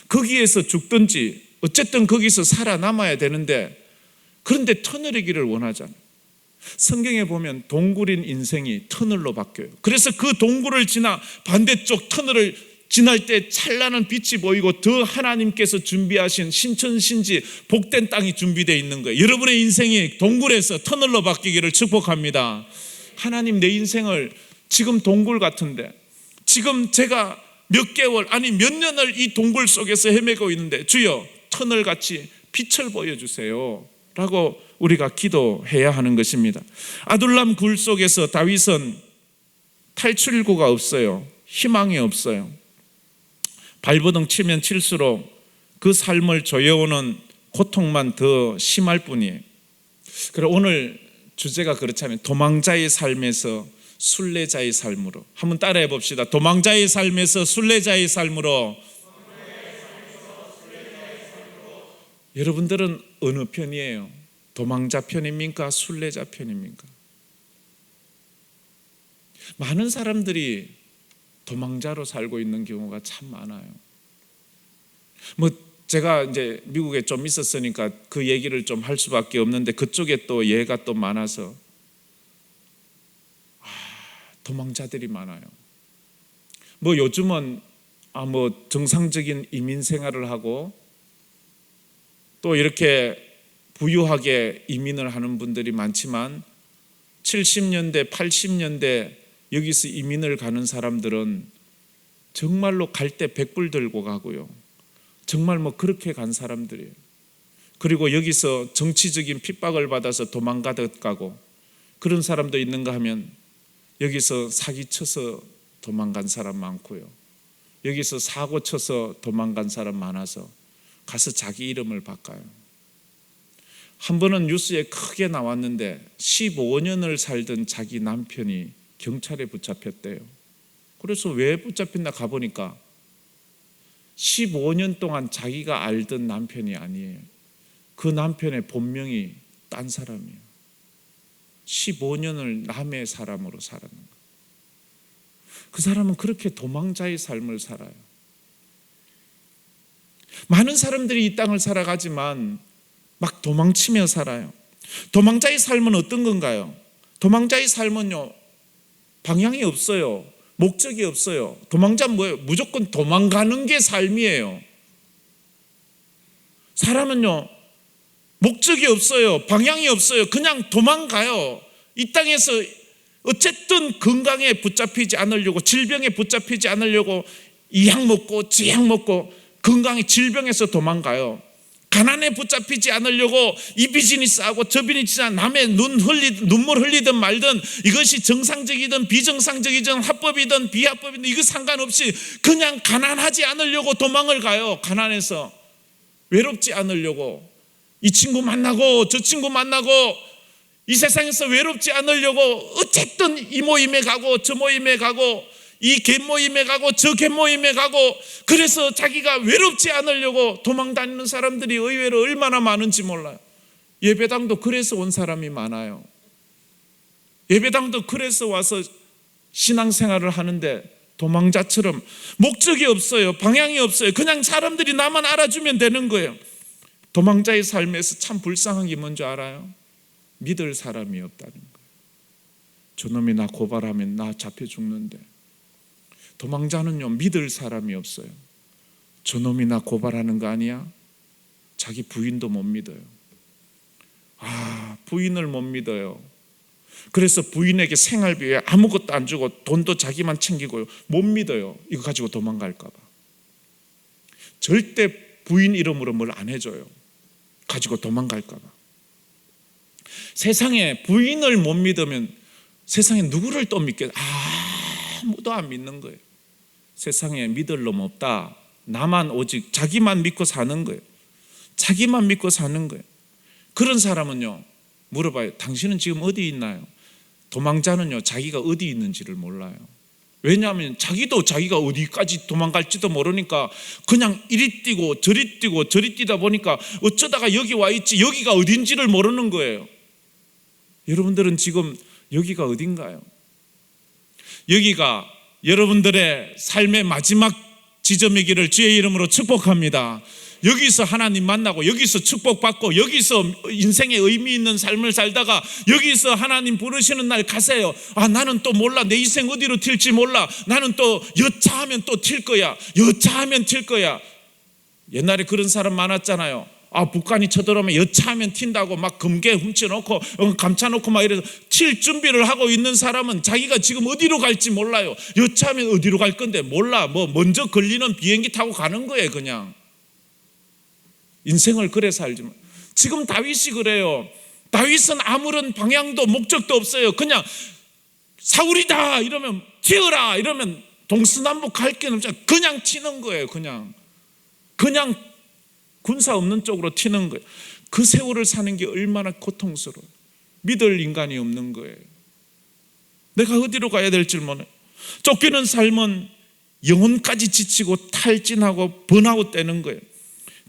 거기에서 죽든지 어쨌든 거기서 살아남아야 되는데, 그런데 터널의 길을 원하잖아요. 성경에 보면 동굴인 인생이 터널로 바뀌어요. 그래서 그 동굴을 지나 반대쪽 터널을 지날 때 찬란한 빛이 보이고 더 하나님께서 준비하신 신천신지 복된 땅이 준비되어 있는 거예요. 여러분의 인생이 동굴에서 터널로 바뀌기를 축복합니다. 하나님, 내 인생을 지금 동굴 같은데, 지금 제가 몇 개월 아니 몇 년을 이 동굴 속에서 헤매고 있는데 주여 터널같이 빛을 보여주세요 라고 우리가 기도해야 하는 것입니다. 아둘람 굴 속에서 다윗은 탈출구가 없어요. 희망이 없어요. 발버둥 치면 칠수록 그 삶을 조여오는 고통만 더 심할 뿐이에요. 그래서 오늘 주제가 그렇잖아요. 도망자의 삶에서 순례자의 삶으로. 한번 따라해 봅시다. 도망자의 삶에서 순례자의 삶으로. 여러분들은 어느 편이에요? 도망자 편입니까? 순례자 편입니까? 많은 사람들이 도망자로 살고 있는 경우가 참 많아요. 제가 이제 미국에 좀 있었으니까 그 얘기를 좀 할 수밖에 없는데, 그쪽에 또 예가 또 많아서 도망자들이 많아요. 요즘은 정상적인 이민 생활을 하고 또 이렇게 부유하게 이민을 하는 분들이 많지만 70년대, 80년대 여기서 이민을 가는 사람들은 정말로 갈 때 100불 들고 가고요. 정말 그렇게 간 사람들이에요. 그리고 여기서 정치적인 핍박을 받아서 도망가듯 가고, 그런 사람도 있는가 하면 여기서 사기쳐서 도망간 사람 많고요. 여기서 사고 쳐서 도망간 사람 많아서 가서 자기 이름을 바꿔요. 한 번은 뉴스에 크게 나왔는데 15년을 살던 자기 남편이 경찰에 붙잡혔대요. 그래서 왜 붙잡혔나 가보니까 15년 동안 자기가 알던 남편이 아니에요. 그 남편의 본명이 딴 사람이에요. 15년을 남의 사람으로 살았는 거예요. 그 사람은 그렇게 도망자의 삶을 살아요. 많은 사람들이 이 땅을 살아가지만 막 도망치며 살아요. 도망자의 삶은 어떤 건가요? 도망자의 삶은요, 방향이 없어요. 목적이 없어요. 도망자는 뭐예요? 무조건 도망가는 게 삶이에요. 사람은요, 목적이 없어요. 방향이 없어요. 그냥 도망가요. 이 땅에서 어쨌든 건강에 붙잡히지 않으려고, 질병에 붙잡히지 않으려고 이 약 먹고 저 약 먹고 건강에 질병에서 도망가요. 가난에 붙잡히지 않으려고 이 비즈니스하고 저 비즈니스하고 남의 눈물 흘리든 말든, 이것이 정상적이든 비정상적이든 합법이든 비합법이든 이거 상관없이 그냥 가난하지 않으려고 도망을 가요. 가난해서 외롭지 않으려고 이 친구 만나고 저 친구 만나고 이 세상에서 외롭지 않으려고 어쨌든 이 모임에 가고 저 모임에 가고 이 개 모임에 가고 저 개 모임에 가고, 그래서 자기가 외롭지 않으려고 도망다니는 사람들이 의외로 얼마나 많은지 몰라요. 예배당도 그래서 온 사람이 많아요. 예배당도 그래서 와서 신앙생활을 하는데 도망자처럼 목적이 없어요. 방향이 없어요. 그냥 사람들이 나만 알아주면 되는 거예요. 도망자의 삶에서 참 불쌍한 게 뭔지 알아요? 믿을 사람이 없다는 거예요. 저놈이 나 고발하면 나 잡혀 죽는데, 도망자는요 믿을 사람이 없어요. 저놈이 나 고발하는 거 아니야? 자기 부인도 못 믿어요. 부인을 못 믿어요. 그래서 부인에게 생활비에 아무것도 안 주고 돈도 자기만 챙기고요, 못 믿어요. 이거 가지고 도망갈까 봐. 절대 부인 이름으로 뭘 안 해줘요. 가지고 도망갈까 봐. 세상에 부인을 못 믿으면 세상에 누구를 또 믿겠어요? 아무도 안 믿는 거예요. 세상에 믿을 놈 없다. 나만 오직 자기만 믿고 사는 거예요. 자기만 믿고 사는 거예요. 그런 사람은요 물어봐요. 당신은 지금 어디 있나요? 도망자는요 자기가 어디 있는지를 몰라요. 왜냐하면 자기도 자기가 어디까지 도망갈지도 모르니까 그냥 이리 뛰고 저리 뛰고 저리 뛰다 보니까 어쩌다가 여기 와 있지, 여기가 어딘지를 모르는 거예요. 여러분들은 지금 여기가 어딘가요? 여기가 여러분들의 삶의 마지막 지점이기를 주의 이름으로 축복합니다. 여기서 하나님 만나고 여기서 축복받고 여기서 인생의 의미 있는 삶을 살다가 여기서 하나님 부르시는 날 가세요. 나는 또 몰라, 내 인생 어디로 튈지 몰라. 나는 또 여차하면 또 튈 거야. 여차하면 튈 거야. 옛날에 그런 사람 많았잖아요. 북한이 쳐들어오면 여차하면 튄다고 막 금괴 훔쳐놓고 감춰놓고 막 이래서 튈 준비를 하고 있는 사람은 자기가 지금 어디로 갈지 몰라요. 여차하면 어디로 갈 건데 몰라. 먼저 걸리는 비행기 타고 가는 거예요. 그냥 인생을 그래 살지만. 지금 다윗이 그래요. 다윗은 아무런 방향도 목적도 없어요. 그냥 사울이다 이러면 튀어라 이러면 동서남북 갈 게 없잖아요. 그냥 튀는 거예요. 그냥 군사 없는 쪽으로 튀는 거예요. 그 세월을 사는 게 얼마나 고통스러워요. 믿을 인간이 없는 거예요. 내가 어디로 가야 될지 모르는. 쫓기는 삶은 영혼까지 지치고 탈진하고 번아웃 되는 거예요.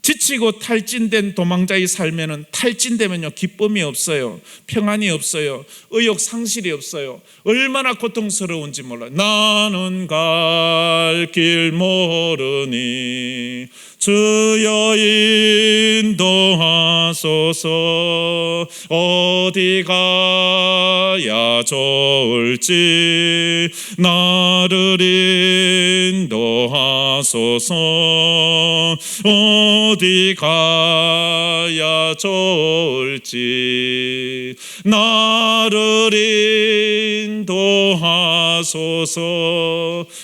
지치고 탈진된 도망자의 삶에는 탈진되면요 기쁨이 없어요. 평안이 없어요. 의욕 상실이 없어요. 얼마나 고통스러운지 몰라요. 나는 갈 길 모르니 주여 인도하소서. 어디 가야 좋을지 나를 인도하소서. 어디 가야 좋을지 나를 인도하소서.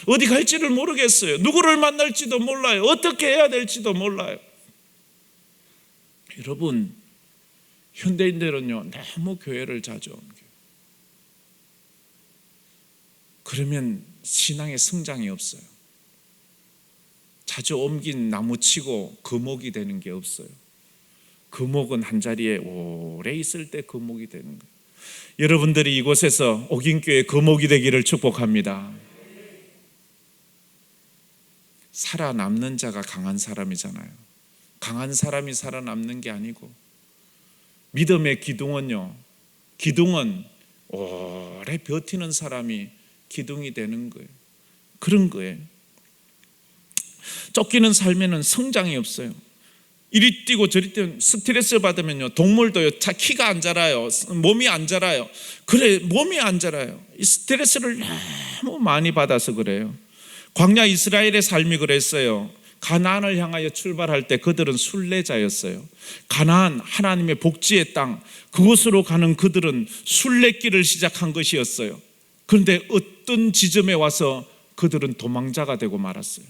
어디 갈지를 모르겠어요. 누구를 만날지도 몰라요. 어떻게 해야 될지도 몰라요. 여러분, 현대인들은요 너무 교회를 자주 옮겨요. 그러면 신앙의 성장이 없어요. 자주 옮긴 나무치고 거목이 되는 게 없어요. 거목은 한 자리에 오래 있을 때 거목이 되는 거예요. 여러분들이 이곳에서 옥인교회 거목이 되기를 축복합니다. 살아남는 자가 강한 사람이잖아요. 강한 사람이 살아남는 게 아니고, 믿음의 기둥은요, 기둥은 오래 버티는 사람이 기둥이 되는 거예요. 그런 거예요. 쫓기는 삶에는 성장이 없어요. 이리 뛰고 저리 뛰면 스트레스 받으면요 동물도요 키가 안 자라요. 몸이 안 자라요. 그래, 몸이 안 자라요. 이 스트레스를 너무 많이 받아서 그래요. 광야 이스라엘의 삶이 그랬어요. 가나안을 향하여 출발할 때 그들은 순례자였어요. 가나안, 하나님의 복지의 땅, 그곳으로 가는 그들은 순례길을 시작한 것이었어요. 그런데 어떤 지점에 와서 그들은 도망자가 되고 말았어요.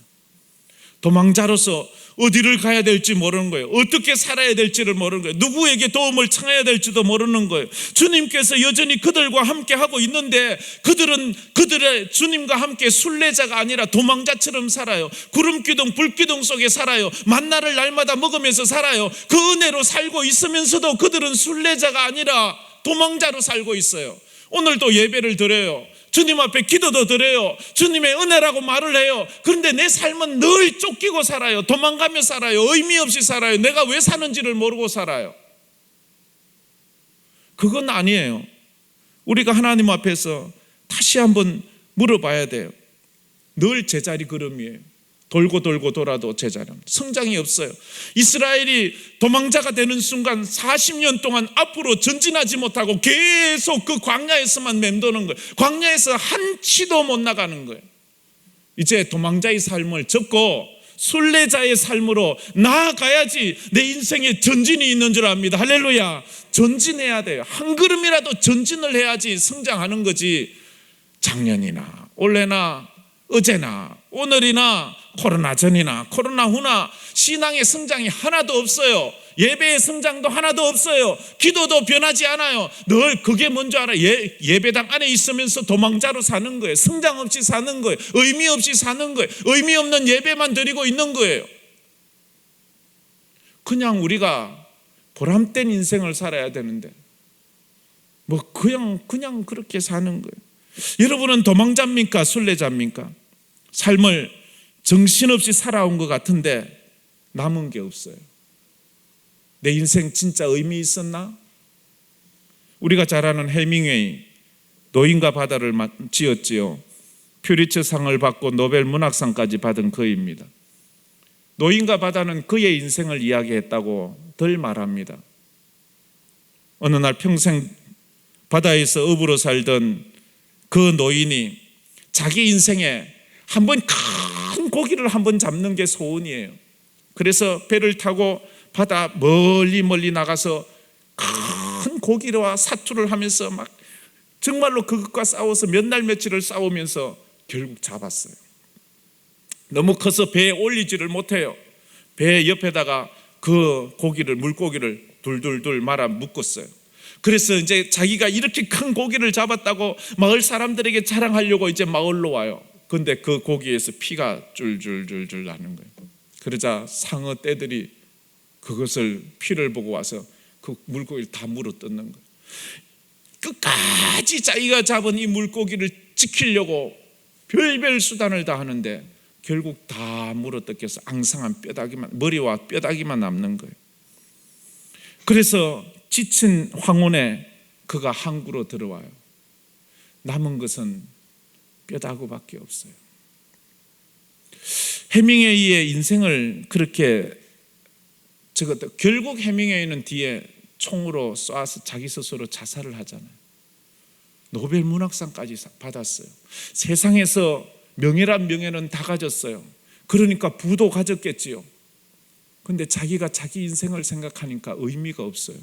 도망자로서 어디를 가야 될지 모르는 거예요. 어떻게 살아야 될지를 모르는 거예요. 누구에게 도움을 청해야 될지도 모르는 거예요. 주님께서 여전히 그들과 함께 하고 있는데 그들은 그들의 주님과 함께 순례자가 아니라 도망자처럼 살아요. 구름기둥 불기둥 속에 살아요. 만나를 날마다 먹으면서 살아요. 그 은혜로 살고 있으면서도 그들은 순례자가 아니라 도망자로 살고 있어요. 오늘도 예배를 드려요. 주님 앞에 기도도 드려요. 주님의 은혜라고 말을 해요. 그런데 내 삶은 늘 쫓기고 살아요. 도망가며 살아요. 의미 없이 살아요. 내가 왜 사는지를 모르고 살아요. 그건 아니에요. 우리가 하나님 앞에서 다시 한번 물어봐야 돼요. 늘 제자리 걸음이에요. 돌고 돌고 돌아도 제자리. 성장이 없어요. 이스라엘이 도망자가 되는 순간 40년 동안 앞으로 전진하지 못하고 계속 그 광야에서만 맴도는 거예요. 광야에서 한 치도 못 나가는 거예요. 이제 도망자의 삶을 접고 순례자의 삶으로 나아가야지 내 인생에 전진이 있는 줄 압니다. 할렐루야. 전진해야 돼요. 한 걸음이라도 전진을 해야지 성장하는 거지. 작년이나 올해나 어제나 오늘이나 코로나 전이나 코로나 후나 신앙의 성장이 하나도 없어요. 예배의 성장도 하나도 없어요. 기도도 변하지 않아요. 늘 그게 뭔지 알아요? 예배당 안에 있으면서 도망자로 사는 거예요. 성장 없이 사는 거예요. 의미 없이 사는 거예요. 의미 없는 예배만 드리고 있는 거예요. 그냥 우리가 보람된 인생을 살아야 되는데 그냥 그렇게 사는 거예요. 여러분은 도망자입니까? 순례자입니까? 삶을 정신없이 살아온 것 같은데 남은 게 없어요. 내 인생 진짜 의미 있었나? 우리가 잘 아는 해밍웨이, 노인과 바다를 지었지요. 퓨리츠상을 받고 노벨 문학상까지 받은 그입니다. 노인과 바다는 그의 인생을 이야기했다고 덜 말합니다. 어느 날 평생 바다에서 어부로 살던 그 노인이 자기 인생에 한번 큰 고기를 한번 잡는 게 소원이에요. 그래서 배를 타고 바다 멀리 나가서 큰 고기와 사투를 하면서 막 정말로 그것과 싸워서 몇 날 며칠을 싸우면서 결국 잡았어요. 너무 커서 배에 올리지를 못해요. 배 옆에다가 그 물고기를 둘둘둘 말아 묶었어요. 그래서 이제 자기가 이렇게 큰 고기를 잡았다고 마을 사람들에게 자랑하려고 이제 마을로 와요. 근데 그 고기에서 피가 줄줄줄줄 나는 거예요. 그러자 상어 떼들이 그것을 피를 보고 와서 그 물고기를 다 물어 뜯는 거예요. 끝까지 자기가 잡은 이 물고기를 지키려고 별별 수단을 다 하는데 결국 다 물어 뜯겨서 앙상한 머리와 뼈다귀만 남는 거예요. 그래서 지친 황혼에 그가 항구로 들어와요. 남은 것은 뼈다귀밖에 없어요. 해밍웨이의 인생을 그렇게 적었다. 결국 해밍웨이는 뒤에 총으로 쏴서 자기 스스로 자살을 하잖아요. 노벨 문학상까지 받았어요. 세상에서 명예란 명예는 다 가졌어요. 그러니까 부도 가졌겠지요. 근데 자기가 자기 인생을 생각하니까 의미가 없어요.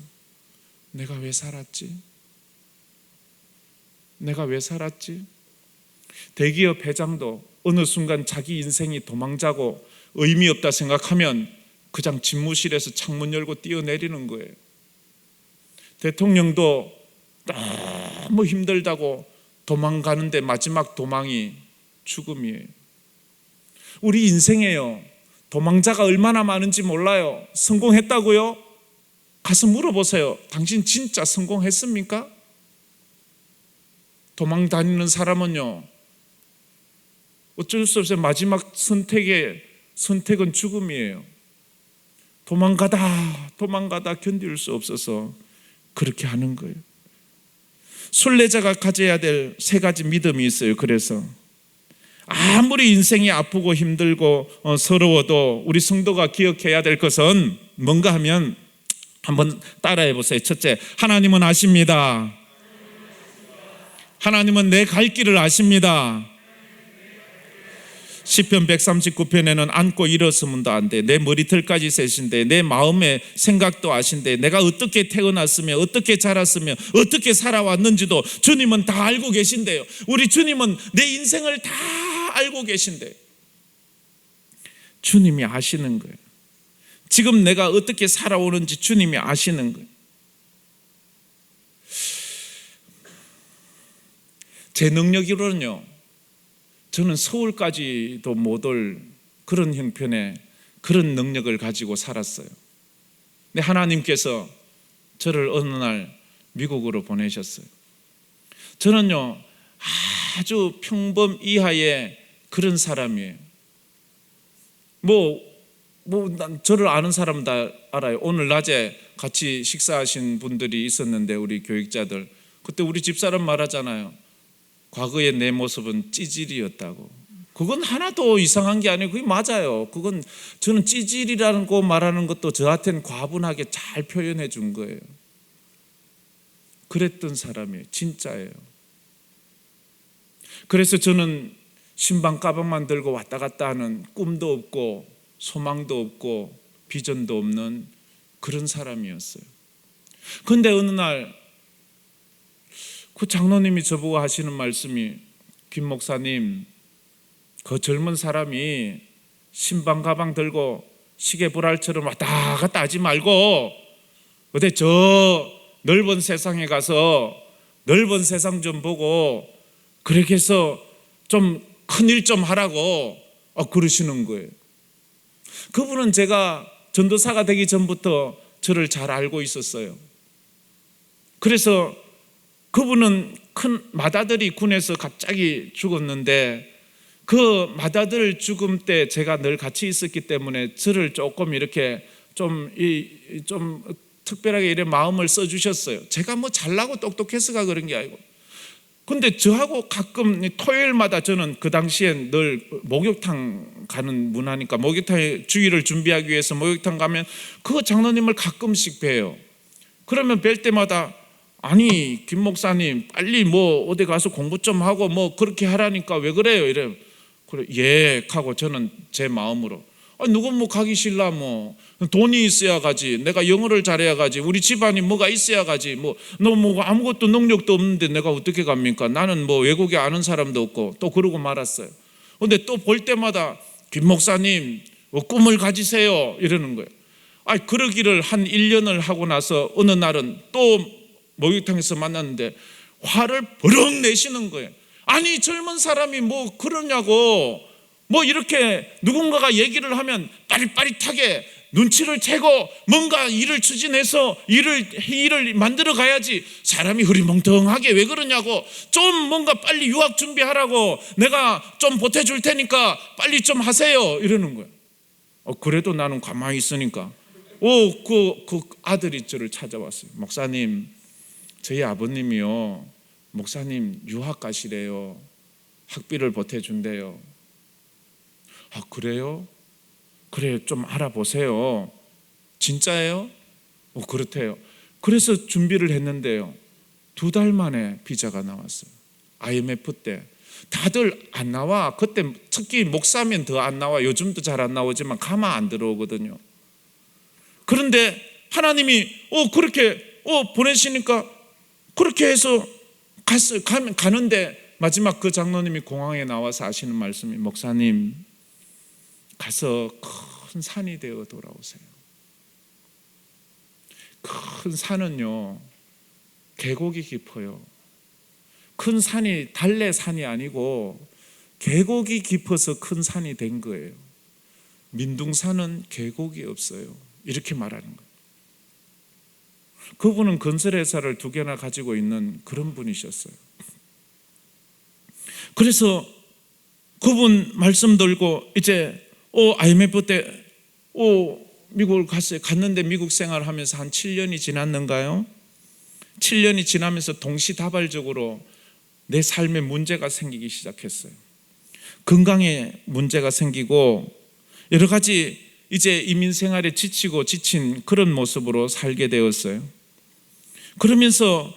내가 왜 살았지? 내가 왜 살았지? 대기업 회장도 어느 순간 자기 인생이 도망자고 의미 없다 생각하면 그냥 집무실에서 창문 열고 뛰어내리는 거예요. 대통령도 너무 힘들다고 도망가는데 마지막 도망이 죽음이에요. 우리 인생에요, 도망자가 얼마나 많은지 몰라요. 성공했다고요? 가서 물어보세요. 당신 진짜 성공했습니까? 도망 다니는 사람은요, 어쩔 수 없어요. 마지막 선택은 죽음이에요. 도망가다 견딜 수 없어서 그렇게 하는 거예요. 순례자가 가져야 될 3가지 믿음이 있어요. 그래서 아무리 인생이 아프고 힘들고 서러워도 우리 성도가 기억해야 될 것은 뭔가 하면 한번 따라해 보세요. 첫째, 하나님은 아십니다. 하나님은 내 갈 길을 아십니다. 시편 139편에는 안고 일어서면도 안 돼. 내 머리털까지 세신데 내 마음의 생각도 아신데 내가 어떻게 태어났으며 어떻게 자랐으며 어떻게 살아왔는지도 주님은 다 알고 계신데요. 우리 주님은 내 인생을 다 알고 계신데 주님이 아시는 거예요. 지금 내가 어떻게 살아오는지 주님이 아시는 거예요. 제 능력으로는요, 저는 서울까지도 못 올 그런 형편의 그런 능력을 가지고 살았어요. 근데 하나님께서 저를 어느 날 미국으로 보내셨어요. 저는요 아주 평범 이하의 그런 사람이에요. 난 저를 아는 사람 다 알아요. 오늘 낮에 같이 식사하신 분들이 있었는데 우리 교육자들, 그때 우리 집사람 말하잖아요. 과거의 내 모습은 찌질이었다고. 그건 하나도 이상한 게 아니고 그게 맞아요. 그건 저는 찌질이라는 거 말하는 것도 저한테는 과분하게 잘 표현해 준 거예요. 그랬던 사람이에요. 진짜예요. 그래서 저는 신방 가방만 들고 왔다 갔다 하는, 꿈도 없고 소망도 없고 비전도 없는 그런 사람이었어요. 그런데 어느 날 그 장로님이 저보고 하시는 말씀이, 김 목사님, 그 젊은 사람이 신방 가방 들고 시계보랄처럼 왔다 갔다 하지 말고 어디 저 넓은 세상에 가서 넓은 세상 좀 보고 그렇게 해서 좀 큰일 좀 하라고 그러시는 거예요. 그분은 제가 전도사가 되기 전부터 저를 잘 알고 있었어요. 그래서 그분은 큰 맏아들이 군에서 갑자기 죽었는데 그 맏아들 죽음 때 제가 늘 같이 있었기 때문에 저를 조금 이렇게 좀 특별하게 이런 마음을 써주셨어요. 제가 뭐 잘나고 똑똑해서가 그런 게 아니고. 근데 저하고 가끔 토요일마다 저는 그 당시엔 늘 목욕탕 가는 문화니까 목욕탕에 주일을 준비하기 위해서 목욕탕 가면 그 장로님을 가끔씩 뵈요. 그러면 뵐 때마다 아니 김 목사님 빨리 뭐 어디 가서 공부 좀 하고 뭐 그렇게 하라니까 왜 그래요? 이래요. 그래 예 하고 저는 제 마음으로 누군 뭐 가기 싫나 뭐 돈이 있어야 가지, 내가 영어를 잘해야 가지, 우리 집안이 뭐가 있어야 가지, 뭐 너 뭐 아무것도 능력도 없는데 내가 어떻게 갑니까? 나는 뭐 외국에 아는 사람도 없고 또 그러고 말았어요. 근데 또 볼 때마다 김 목사님 뭐 꿈을 가지세요 이러는 거예요. 그러기를 한 1년을 하고 나서 어느 날은 또 목욕탕에서 만났는데 화를 버럭 내시는 거예요. 아니 젊은 사람이 뭐 그러냐고, 뭐 이렇게 누군가가 얘기를 하면 빠릿빠릿하게 눈치를 채고 뭔가 일을 추진해서 일을 만들어 가야지 사람이 흐리멍텅하게 왜 그러냐고, 좀 뭔가 빨리 유학 준비하라고 내가 좀 보태줄 테니까 빨리 좀 하세요 이러는 거예요. 그래도 나는 가만히 있으니까 그 아들이 저를 찾아왔어요. 목사님, 저희 아버님이요 목사님 유학 가시래요. 학비를 보태준대요. 그래요? 그래 좀 알아보세요. 진짜예요? 그렇대요. 그래서 준비를 했는데요 2달 만에 비자가 나왔어요. IMF 때 다들 안 나와. 그때 특히 목사면 더 안 나와. 요즘도 잘 안 나오지만 가만 안 들어오거든요. 그런데 하나님이 그렇게 보내시니까 그렇게 해서 갔어요. 가는데 마지막 그 장로님이 공항에 나와서 하시는 말씀이, 목사님 가서 큰 산이 되어 돌아오세요. 큰 산은요 계곡이 깊어요. 큰 산이 달래 산이 아니고 계곡이 깊어서 큰 산이 된 거예요. 민둥산은 계곡이 없어요. 이렇게 말하는 거예요. 그분은 건설회사를 2개나 가지고 있는 그런 분이셨어요. 그래서 그분 말씀 들고 이제 IMF 때 미국을 갔어요. 갔는데 미국 생활하면서 한 7년이 지났는가요? 7년이 지나면서 동시다발적으로 내 삶에 문제가 생기기 시작했어요. 건강에 문제가 생기고 여러 가지 이제 이민 생활에 지치고 지친 그런 모습으로 살게 되었어요. 그러면서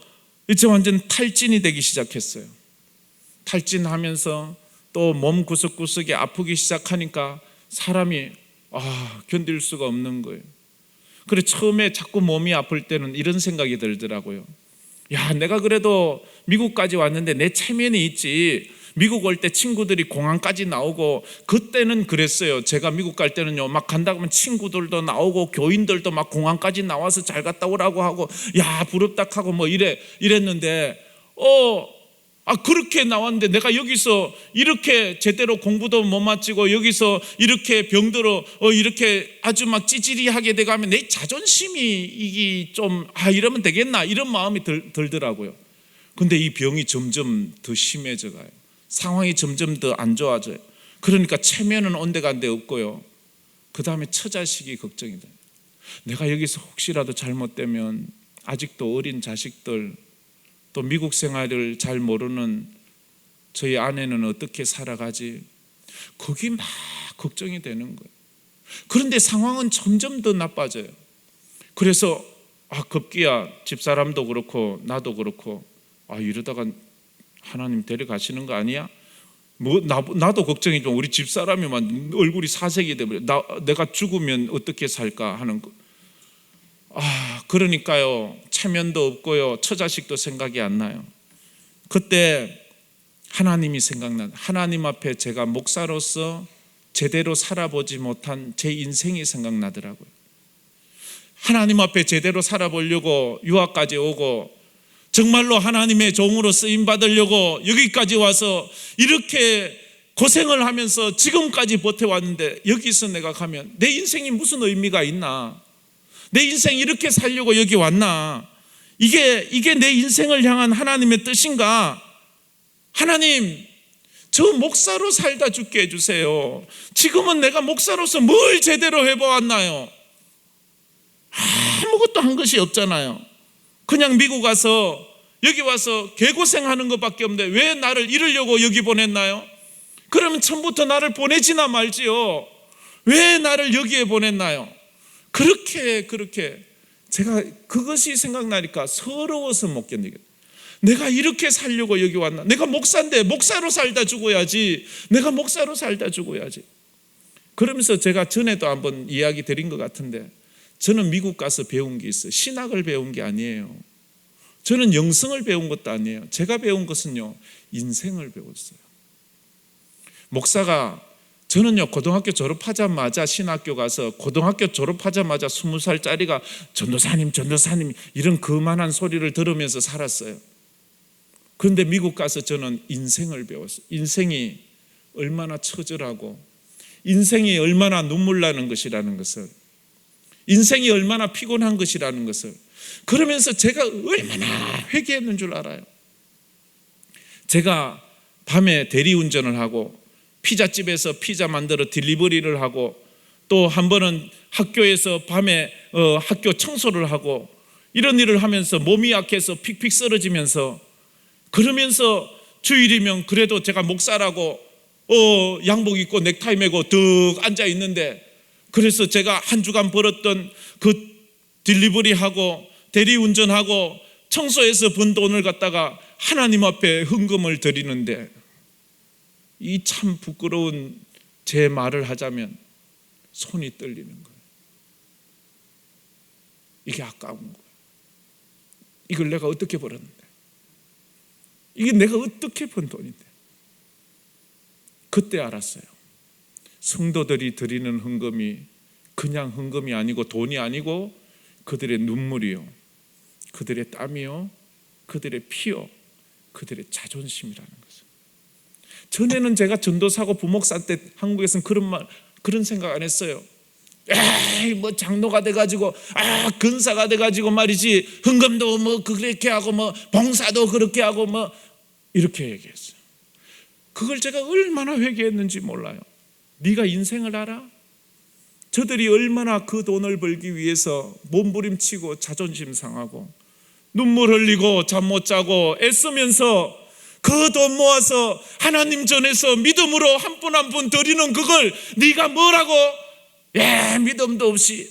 이제 완전 탈진이 되기 시작했어요. 탈진하면서 또 몸 구석구석이 아프기 시작하니까 사람이 견딜 수가 없는 거예요. 그래 처음에 자꾸 몸이 아플 때는 이런 생각이 들더라고요. 야, 내가 그래도 미국까지 왔는데 내 체면이 있지. 미국 올 때 친구들이 공항까지 나오고, 그때는 그랬어요. 제가 미국 갈 때는요 막 간다고 하면 친구들도 나오고 교인들도 막 공항까지 나와서 잘 갔다 오라고 하고 야 부럽다 하고 뭐 이랬는데 그렇게 나왔는데 내가 여기서 이렇게 제대로 공부도 못 마치고 여기서 이렇게 병들어 이렇게 아주 막 찌질이하게 돼가면 내 자존심이 이게 좀 이러면 되겠나 이런 마음이 들더라고요. 근데 이 병이 점점 더 심해져 가요. 상황이 점점 더 안 좋아져요. 그러니까 체면은 온데간데 없고요. 그 다음에 처자식이 걱정이 돼요. 내가 여기서 혹시라도 잘못되면 아직도 어린 자식들, 또 미국 생활을 잘 모르는 저희 아내는 어떻게 살아가지? 거기 막 걱정이 되는 거예요. 그런데 상황은 점점 더 나빠져요. 그래서 급기야 집사람도 그렇고 나도 그렇고 이러다가 하나님 데려가시는 거 아니야? 나도 걱정이 좀 우리 집사람이만 얼굴이 사색이 되면 내가 죽으면 어떻게 살까 하는 거. 그러니까요, 체면도 없고요, 처자식도 생각이 안 나요. 그때 하나님이 생각나. 하나님 앞에 제가 목사로서 제대로 살아보지 못한 제 인생이 생각나더라고요. 하나님 앞에 제대로 살아보려고 유학까지 오고 정말로 하나님의 종으로 쓰임 받으려고 여기까지 와서 이렇게 고생을 하면서 지금까지 버텨왔는데 여기서 내가 가면 내 인생이 무슨 의미가 있나? 내 인생 이렇게 살려고 여기 왔나? 이게 내 인생을 향한 하나님의 뜻인가? 하나님, 저 목사로 살다 죽게 해주세요. 지금은 내가 목사로서 뭘 제대로 해보았나요? 아무것도 한 것이 없잖아요. 그냥 미국 와서 여기 와서 개고생하는 것밖에 없는데 왜 나를 이루려고 여기 보냈나요? 그러면 처음부터 나를 보내지나 말지요. 왜 나를 여기에 보냈나요? 그렇게 제가 그것이 생각나니까 서러워서 못 견디겠어요. 내가 이렇게 살려고 여기 왔나? 내가 목사인데 목사로 살다 죽어야지. 내가 목사로 살다 죽어야지. 그러면서 제가 전에도 한번 이야기 드린 것 같은데 저는 미국 가서 배운 게 있어요. 신학을 배운 게 아니에요. 저는 영성을 배운 것도 아니에요. 제가 배운 것은요, 인생을 배웠어요. 목사가 저는요, 고등학교 졸업하자마자 신학교 가서 고등학교 졸업하자마자 20살짜리가 전도사님 이런 그만한 소리를 들으면서 살았어요. 그런데 미국 가서 저는 인생을 배웠어요. 인생이 얼마나 처절하고 인생이 얼마나 눈물 나는 것이라는 것을, 인생이 얼마나 피곤한 것이라는 것을, 그러면서 제가 얼마나 회개했는 줄 알아요. 제가 밤에 대리운전을 하고 피자집에서 피자 만들어 딜리버리를 하고 또 한 번은 학교에서 밤에 학교 청소를 하고 이런 일을 하면서 몸이 약해서 픽픽 쓰러지면서, 그러면서 주일이면 그래도 제가 목사라고 양복 입고 넥타이 메고 득 앉아 있는데, 그래서 제가 한 주간 벌었던 그 딜리버리하고 대리운전하고 청소해서 번 돈을 갖다가 하나님 앞에 헌금을 드리는데, 이 참 부끄러운 제 말을 하자면 손이 떨리는 거예요. 이게 아까운 거예요. 이걸 내가 어떻게 벌었는데, 이게 내가 어떻게 번 돈인데. 그때 알았어요. 성도들이 드리는 헌금이 그냥 헌금이 아니고 돈이 아니고 그들의 눈물이요, 그들의 땀이요, 그들의 피요, 그들의 자존심이라는 것을. 전에는 제가 전도사고 부목사 때 한국에서는 그런 생각 안 했어요. 에이, 뭐 장로가 돼가지고 근사가 돼가지고 말이지 헌금도 뭐 그렇게 하고 뭐 봉사도 그렇게 하고 뭐 이렇게 얘기했어요. 그걸 제가 얼마나 회개했는지 몰라요. 네가 인생을 알아? 저들이 얼마나 그 돈을 벌기 위해서 몸부림치고 자존심 상하고 눈물 흘리고 잠 못 자고 애쓰면서 그 돈 모아서 하나님 전에서 믿음으로 한 분 한 분 드리는 그걸 네가 뭐라고 믿음도 없이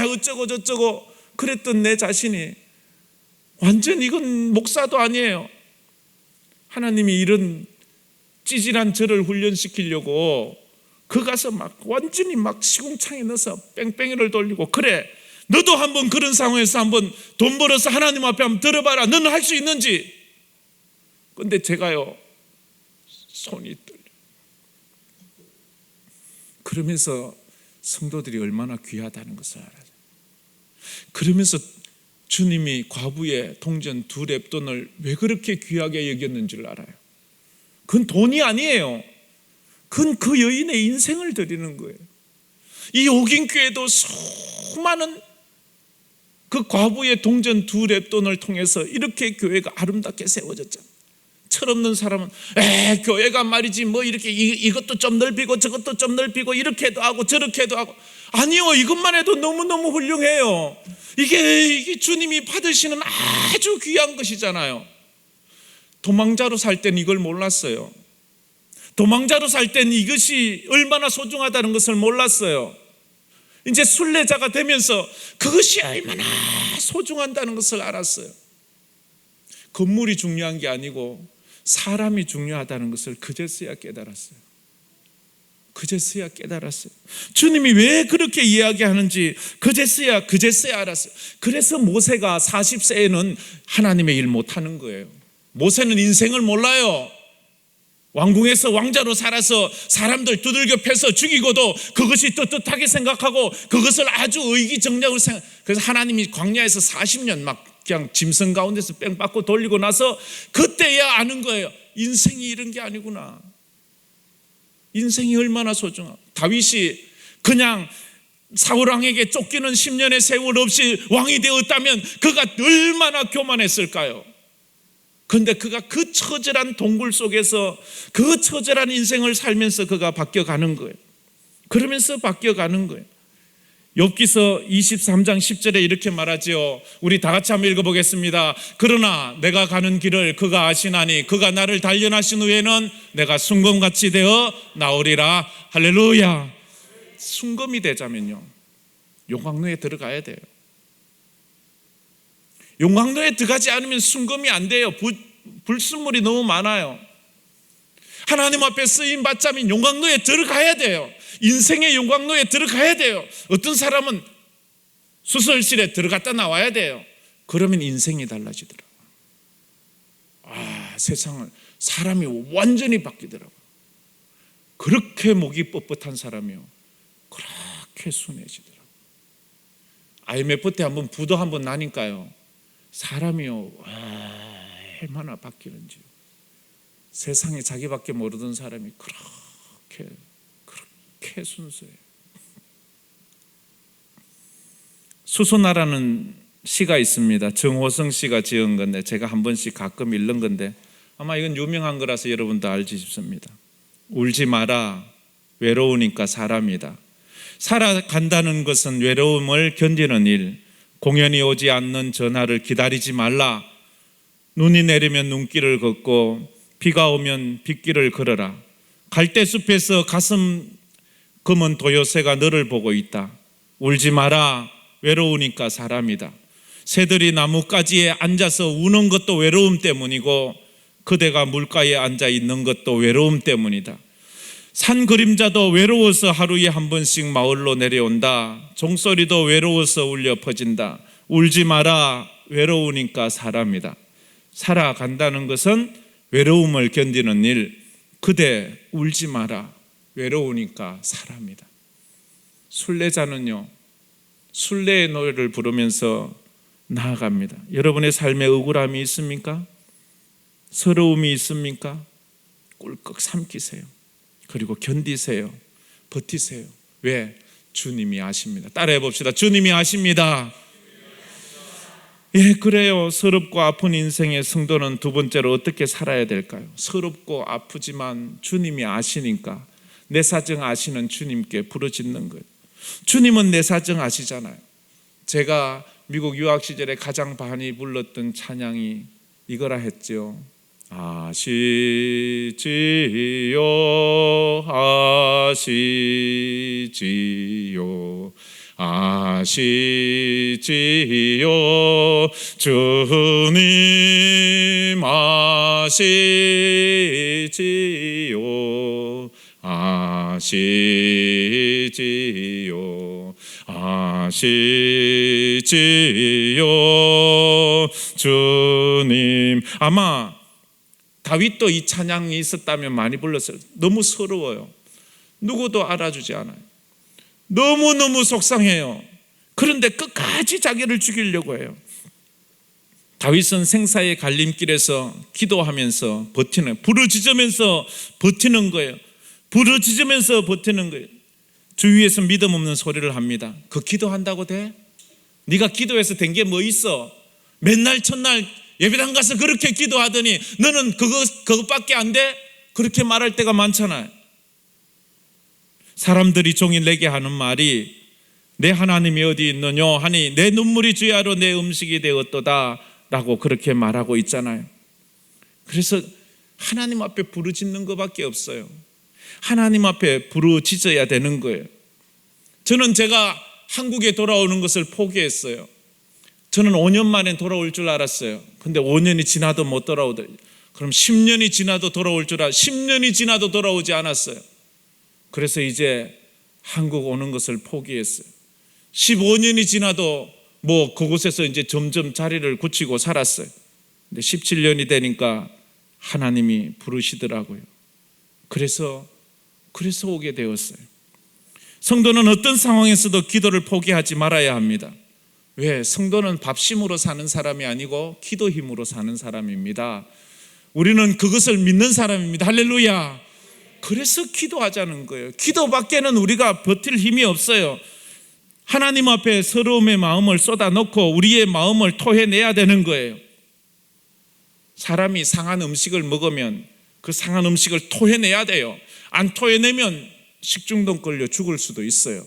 어쩌고 저쩌고 그랬던 내 자신이 완전 이건 목사도 아니에요. 하나님이 이런 찌질한 저를 훈련시키려고 그 가서 막 완전히 막 시궁창에 넣어서 뺑뺑이를 돌리고, 그래 너도 한번 그런 상황에서 한번 돈 벌어서 하나님 앞에 한번 들어봐라. 너는 할 수 있는지. 근데 제가요, 손이 떨려. 그러면서 성도들이 얼마나 귀하다는 것을 알아요. 그러면서 주님이 과부의 동전 2렙돈을 왜 그렇게 귀하게 여겼는 줄 알아요? 그건 돈이 아니에요. 그건 그 여인의 인생을 드리는 거예요. 이 오긴교회도 수많은 그 과부의 동전 2렙돈을 통해서 이렇게 교회가 아름답게 세워졌잖아요. 철없는 사람은 교회가 말이지 뭐 이렇게 이것도 좀 넓히고 저것도 좀 넓히고 이렇게도 하고 저렇게도 하고, 아니요, 이것만 해도 너무너무 훌륭해요. 이게 주님이 받으시는 아주 귀한 것이잖아요. 도망자로 살 땐 이걸 몰랐어요. 도망자로 살 땐 이것이 얼마나 소중하다는 것을 몰랐어요. 이제 순례자가 되면서 그것이 얼마나 소중하다는 것을 알았어요. 건물이 중요한 게 아니고 사람이 중요하다는 것을 그제서야 깨달았어요. 그제서야 깨달았어요. 주님이 왜 그렇게 이야기하는지 그제서야 알았어요. 그래서 모세가 40세에는 하나님의 일 못하는 거예요. 모세는 인생을 몰라요. 왕궁에서 왕자로 살아서 사람들 두들겨 패서 죽이고도 그것이 떳떳하게 생각하고 그것을 아주 의기정량으로 생각. 그래서 하나님이 광야에서 40년 막 그냥 짐승 가운데서 뺑 받고 돌리고 나서 그때야 아는 거예요. 인생이 이런 게 아니구나. 인생이 얼마나 소중하고. 다윗이 그냥 사울왕에게 쫓기는 10년의 세월 없이 왕이 되었다면 그가 얼마나 교만했을까요? 그런데 그가 그 처절한 동굴 속에서 그 처절한 인생을 살면서 그가 바뀌어가는 거예요. 그러면서 바뀌어가는 거예요. 욥기서 23장 10절에 이렇게 말하지요. 우리 다 같이 한번 읽어보겠습니다. 그러나 내가 가는 길을 그가 아시나니 그가 나를 단련하신 후에는 내가 순금같이 되어 나오리라. 할렐루야. 순금이 되자면요, 용광로에 들어가야 돼요. 용광로에 들어가지 않으면 순금이 안 돼요. 불순물이 너무 많아요. 하나님 앞에 쓰임 받자면 용광로에 들어가야 돼요. 인생의 용광로에 들어가야 돼요. 어떤 사람은 수설실에 들어갔다 나와야 돼요. 그러면 인생이 달라지더라고요. 세상을, 사람이 완전히 바뀌더라고요. 그렇게 목이 뻣뻣한 사람이요, 그렇게 순해지더라고요. IMF 때 한번 부도 한번 나니까요, 사람이요 얼마나 바뀌는지요. 세상에 자기밖에 모르던 사람이 그렇게 순수해요. 수소나라는 시가 있습니다. 정호성 씨가 지은 건데 제가 한 번씩 가끔 읽는 건데 아마 이건 유명한 거라서 여러분도 알지 싶습니다. 울지 마라, 외로우니까 사람이다. 살아간다는 것은 외로움을 견디는 일, 공연이 오지 않는 전화를 기다리지 말라. 눈이 내리면 눈길을 걷고 비가 오면 빗길을 걸어라. 갈대숲에서 가슴 검은 도요새가 너를 보고 있다. 울지 마라, 외로우니까 사람이다. 새들이 나뭇가지에 앉아서 우는 것도 외로움 때문이고 그대가 물가에 앉아 있는 것도 외로움 때문이다. 산 그림자도 외로워서 하루에 한 번씩 마을로 내려온다. 종소리도 외로워서 울려 퍼진다. 울지 마라, 외로우니까 사람이다. 살아간다는 것은 외로움을 견디는 일. 그대 울지 마라, 외로우니까 사람이다. 순례자는요, 순례의 노래를 부르면서 나아갑니다. 여러분의 삶에 억울함이 있습니까? 서러움이 있습니까? 꿀꺽 삼키세요. 그리고 견디세요. 버티세요. 왜? 주님이 아십니다. 따라해 봅시다. 주님이 아십니다. 예, 그래요. 서럽고 아픈 인생의 성도는 두 번째로 어떻게 살아야 될까요? 서럽고 아프지만 주님이 아시니까 내 사정 아시는 주님께 부르짖는 거예요. 주님은 내 사정 아시잖아요. 제가 미국 유학 시절에 가장 많이 불렀던 찬양이 이거라 했죠. 아시지요, 아시지요, 아시지요, 주님 아시지요, 아시지요, 아시지요, 주님. 아마 다윗도 이 찬양이 있었다면 많이 불렀어요. 너무 서러워요. 누구도 알아주지 않아요. 너무너무 속상해요. 그런데 끝까지 자기를 죽이려고 해요. 다윗은 생사의 갈림길에서 기도하면서 버티는, 부르짖으면서 버티는 거예요. 부르짖으면서 버티는 거예요. 주위에서 믿음 없는 소리를 합니다. 그 기도한다고 돼? 네가 기도해서 된 게 뭐 있어? 맨날 첫날 예배당 가서 그렇게 기도하더니 너는 그것밖에 안 돼? 그렇게 말할 때가 많잖아요. 사람들이 종일 내게 하는 말이 내 하나님이 어디 있느냐 하니 내 눈물이 주야로 내 음식이 되었도다 라고 그렇게 말하고 있잖아요. 그래서 하나님 앞에 부르짖는 것밖에 없어요. 하나님 앞에 부르짖어야 되는 거예요. 저는 제가 한국에 돌아오는 것을 포기했어요. 저는 5년 만에 돌아올 줄 알았어요. 근데 5년이 지나도 못 돌아오더라고요. 그럼 10년이 지나도 돌아올 줄 알았어요. 10년이 지나도 돌아오지 않았어요. 그래서 이제 한국 오는 것을 포기했어요. 15년이 지나도 뭐 그곳에서 이제 점점 자리를 굳히고 살았어요. 근데 17년이 되니까 하나님이 부르시더라고요. 그래서 오게 되었어요. 성도는 어떤 상황에서도 기도를 포기하지 말아야 합니다. 왜? 성도는 밥심으로 사는 사람이 아니고 기도 힘으로 사는 사람입니다. 우리는 그것을 믿는 사람입니다. 할렐루야. 그래서 기도하자는 거예요. 기도밖에는 우리가 버틸 힘이 없어요. 하나님 앞에 서러움의 마음을 쏟아놓고 우리의 마음을 토해내야 되는 거예요. 사람이 상한 음식을 먹으면 그 상한 음식을 토해내야 돼요. 안 토해내면 식중독 걸려 죽을 수도 있어요.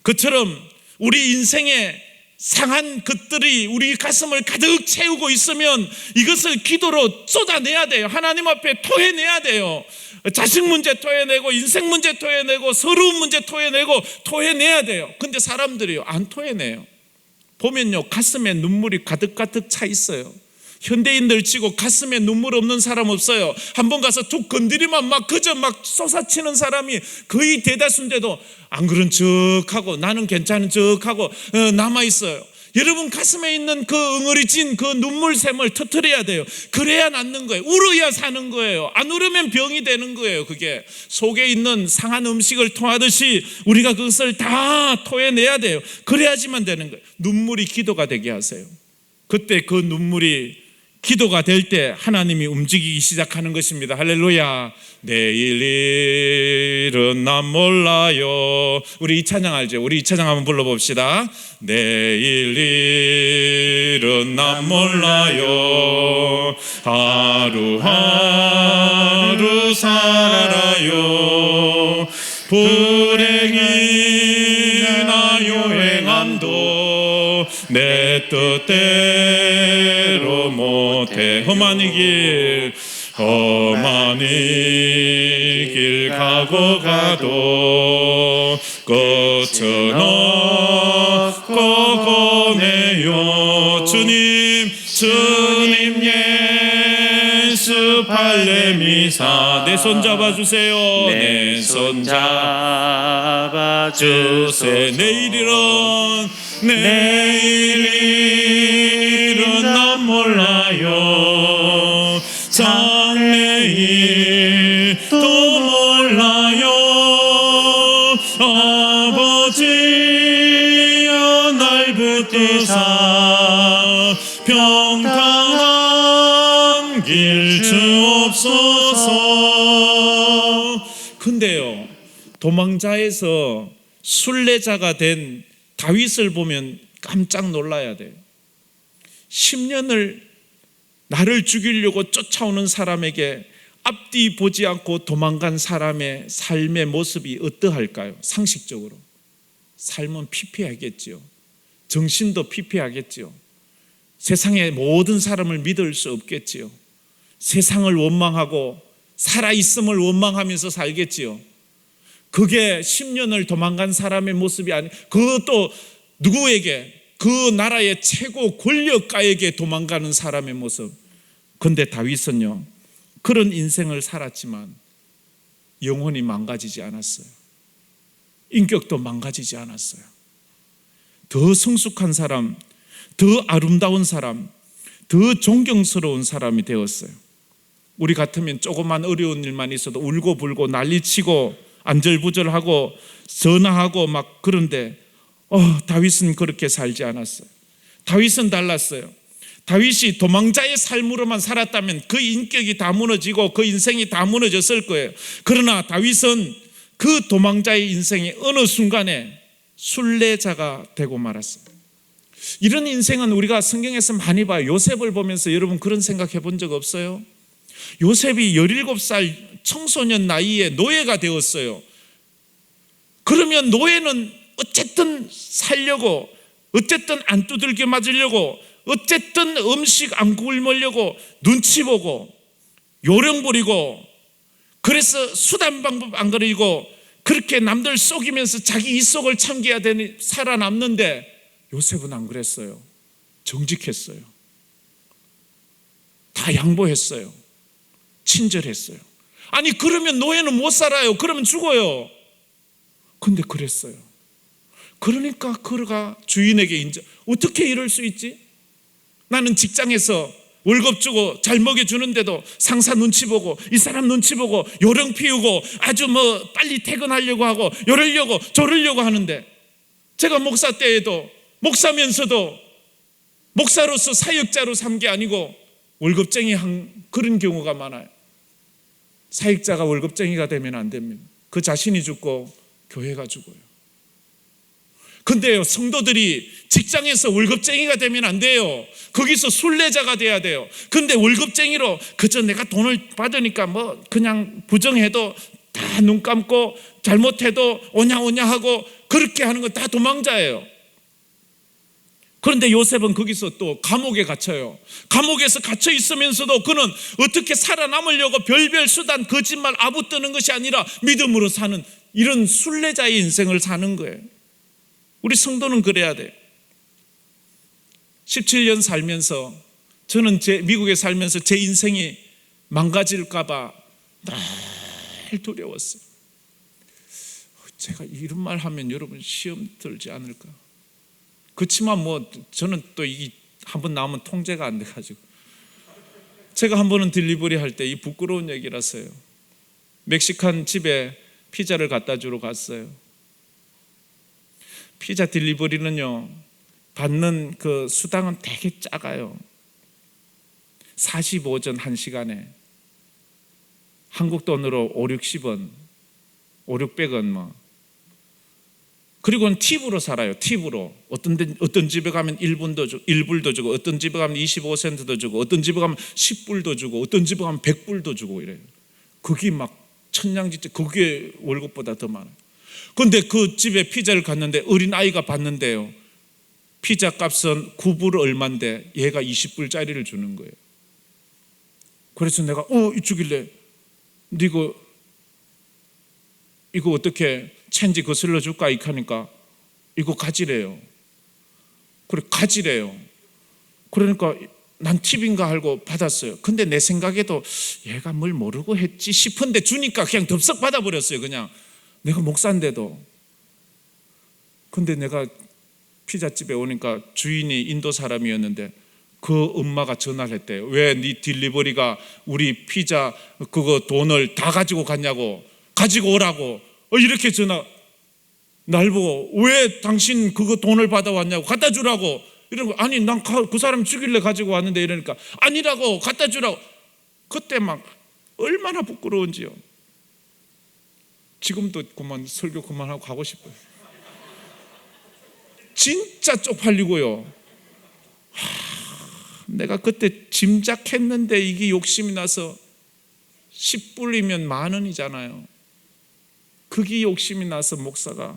그처럼 우리 인생에 상한 것들이 우리 가슴을 가득 채우고 있으면 이것을 기도로 쏟아내야 돼요. 하나님 앞에 토해내야 돼요. 자식 문제 토해내고 인생 문제 토해내고 서러운 문제 토해내야 돼요. 근데 사람들이요 안 토해내요. 보면요 가슴에 눈물이 가득 차 있어요. 현대인들 치고 가슴에 눈물 없는 사람 없어요. 한번 가서 툭 건드리면 막 그저 막 쏟아치는 사람이 거의 대다수인데도 안 그런 척하고 나는 괜찮은 척하고 남아있어요. 여러분 가슴에 있는 그 응어리진 그 눈물샘을 터뜨려야 돼요. 그래야 낫는 거예요. 울어야 사는 거예요. 안 울으면 병이 되는 거예요. 그게 속에 있는 상한 음식을 토하듯이 우리가 그것을 다 토해내야 돼요. 그래야지만 되는 거예요. 눈물이 기도가 되게 하세요. 그때 그 눈물이 기도가 될 때 하나님이 움직이기 시작하는 것입니다. 할렐루야. 내일 일은 난 몰라요. 우리 이 찬양 알죠? 우리 이 찬양 한번 불러봅시다. 내일 일은 난 몰라요. 하루하루 살아요. 불행이나 요행함도 내 뜻대로 못해. 험한 이 길 가고 끝은 없고 고네요. 주님 예수 발레미사. 내 손 잡아주세요. 내 손 잡아주세요. 내일은 난 몰라요. 장래일도 몰라요. 아버지여 날 붙드사 평강한 길 주옵소서. 근데요 도망자에서 순례자가 된 다윗을 보면 깜짝 놀라야 돼요. 10년을 나를 죽이려고 쫓아오는 사람에게 앞뒤 보지 않고 도망간 사람의 삶의 모습이 어떠할까요? 상식적으로 삶은 피폐하겠지요. 정신도 피폐하겠지요. 세상의 모든 사람을 믿을 수 없겠지요. 세상을 원망하고 살아있음을 원망하면서 살겠지요. 그게 10년을 도망간 사람의 모습이 아니, 그것도 누구에게? 그 나라의 최고 권력가에게 도망가는 사람의 모습. 그런데 다윗은요 그런 인생을 살았지만 영혼이 망가지지 않았어요. 인격도 망가지지 않았어요. 더 성숙한 사람, 더 아름다운 사람, 더 존경스러운 사람이 되었어요. 우리 같으면 조그만 어려운 일만 있어도 울고불고 난리치고 안절부절하고 전화하고 막 그런데 다윗은 그렇게 살지 않았어요. 다윗은 달랐어요. 다윗이 도망자의 삶으로만 살았다면 그 인격이 다 무너지고 그 인생이 다 무너졌을 거예요. 그러나 다윗은 그 도망자의 인생이 어느 순간에 순례자가 되고 말았어요. 이런 인생은 우리가 성경에서 많이 봐요. 요셉을 보면서 여러분 그런 생각해 본 적 없어요? 요셉이 17살 청소년 나이에 노예가 되었어요. 그러면 노예는 어쨌든 살려고, 어쨌든 안 두들겨 맞으려고, 어쨌든 음식 안 굶으려고 눈치 보고 요령 부리고, 그래서 수단 방법 안 가리고 그렇게 남들 속이면서 자기 이속을 참겨야 되니 살아남는데, 요셉은 안 그랬어요. 정직했어요. 다 양보했어요. 친절했어요. 아니 그러면 노예는 못 살아요. 그러면 죽어요. 근데 그랬어요. 그러니까 그가 주인에게 인정. 어떻게 이럴 수 있지? 나는 직장에서 월급 주고 잘 먹여주는데도 상사 눈치 보고 이 사람 눈치 보고 요령 피우고 아주 빨리 퇴근하려고 하고 이러려고 저러려고 하는데, 제가 목사 때에도 목사면서도 목사로서 사역자로 삼 게 아니고 월급쟁이 한 그런 경우가 많아요. 사역자가 월급쟁이가 되면 안 됩니다. 그 자신이 죽고 교회가 죽어요. 근데요, 성도들이 직장에서 월급쟁이가 되면 안 돼요. 거기서 순례자가 돼야 돼요. 근데 월급쟁이로 그저 내가 돈을 받으니까 그냥 부정해도 다 눈 감고 잘못해도 오냐오냐 하고 그렇게 하는 건 다 도망자예요. 그런데 요셉은 거기서 또 감옥에 갇혀요. 감옥에서 갇혀 있으면서도 그는 어떻게 살아남으려고 별별 수단, 거짓말, 아부 뜨는 것이 아니라 믿음으로 사는 이런 순례자의 인생을 사는 거예요. 우리 성도는 그래야 돼요. 17년 살면서 저는 미국에 살면서 제 인생이 망가질까 봐 늘 두려웠어요. 제가 이런 말 하면 여러분 시험 들지 않을까? 그렇지만 저는 또 이게 한번 나오면 통제가 안 돼가지고, 제가 한 번은 딜리버리 할 때 이 부끄러운 얘기라서요. 멕시칸 집에 피자를 갖다 주러 갔어요. 피자 딜리버리는요, 받는 그 수당은 되게 작아요. 45전 1시간에 한국 돈으로 5,60원, 5,600원 그리고는 팁으로 살아요. 팁으로. 어떤 집에 가면 1불도 주고, 어떤 집에 가면 25센트도 주고, 어떤 집에 가면 10불도 주고, 어떤 집에 가면 100불도 주고 이래요. 그게 막 천냥지째, 그게 월급보다 더 많아요. 그런데 그 집에 피자를 갔는데 어린 아이가 봤는데요, 피자 값은 9불 얼마인데 얘가 20불짜리를 주는 거예요. 그래서 내가 주길래 이거 어떻게 체인지 거슬러 줄까? 이렇게 하니까 이거 가지래요. 그래, 가지래요. 그러니까 난 팁인가 하고 받았어요. 근데 내 생각에도 얘가 뭘 모르고 했지 싶은데 주니까 그냥 덥석 받아버렸어요. 그냥 내가 목사인데도. 근데 내가 피자집에 오니까 주인이 인도 사람이었는데 그 엄마가 전화를 했대요. 왜 네 딜리버리가 우리 피자 그거 돈을 다 가지고 갔냐고, 가지고 오라고 이렇게 전화. 날 보고 왜 당신 그거 돈을 받아왔냐고, 갖다 주라고 이런 거. 아니 난 그 사람 주길래 가지고 왔는데 이러니까 아니라고, 갖다 주라고. 그때 막 얼마나 부끄러운지요. 지금도 그만 설교 그만하고 가고 싶어요. 진짜 쪽팔리고요. 내가 그때 짐작했는데 이게 욕심이 나서 10불이면 10,000원이잖아요. 그게 욕심이 나서 목사가.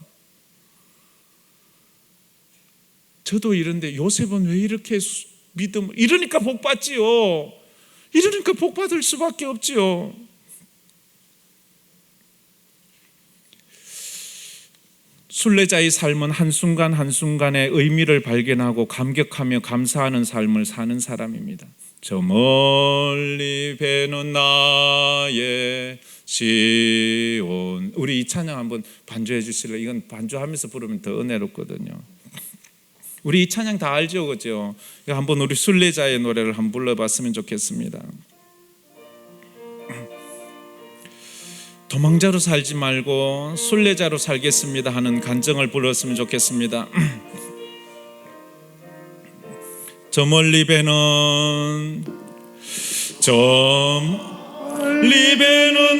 저도 이런데 요셉은 왜 이렇게 믿음을, 이러니까 복 받지요. 이러니까 복 받을 수밖에 없지요. 순례자의 삶은 한순간 한순간의 의미를 발견하고 감격하며 감사하는 삶을 사는 사람입니다. 저 멀리 배는 나의 시온. 우리 이 찬양 한번 반주해 주실래요? 이건 반주하면서 부르면 더 은혜롭거든요. 우리 이 찬양 다 알죠, 그죠? 한번 우리 순례자의 노래를 한번 불러봤으면 좋겠습니다. 도망자로 살지 말고 순례자로 살겠습니다 하는 간증을 불렀으면 좋겠습니다. 저 멀리 배는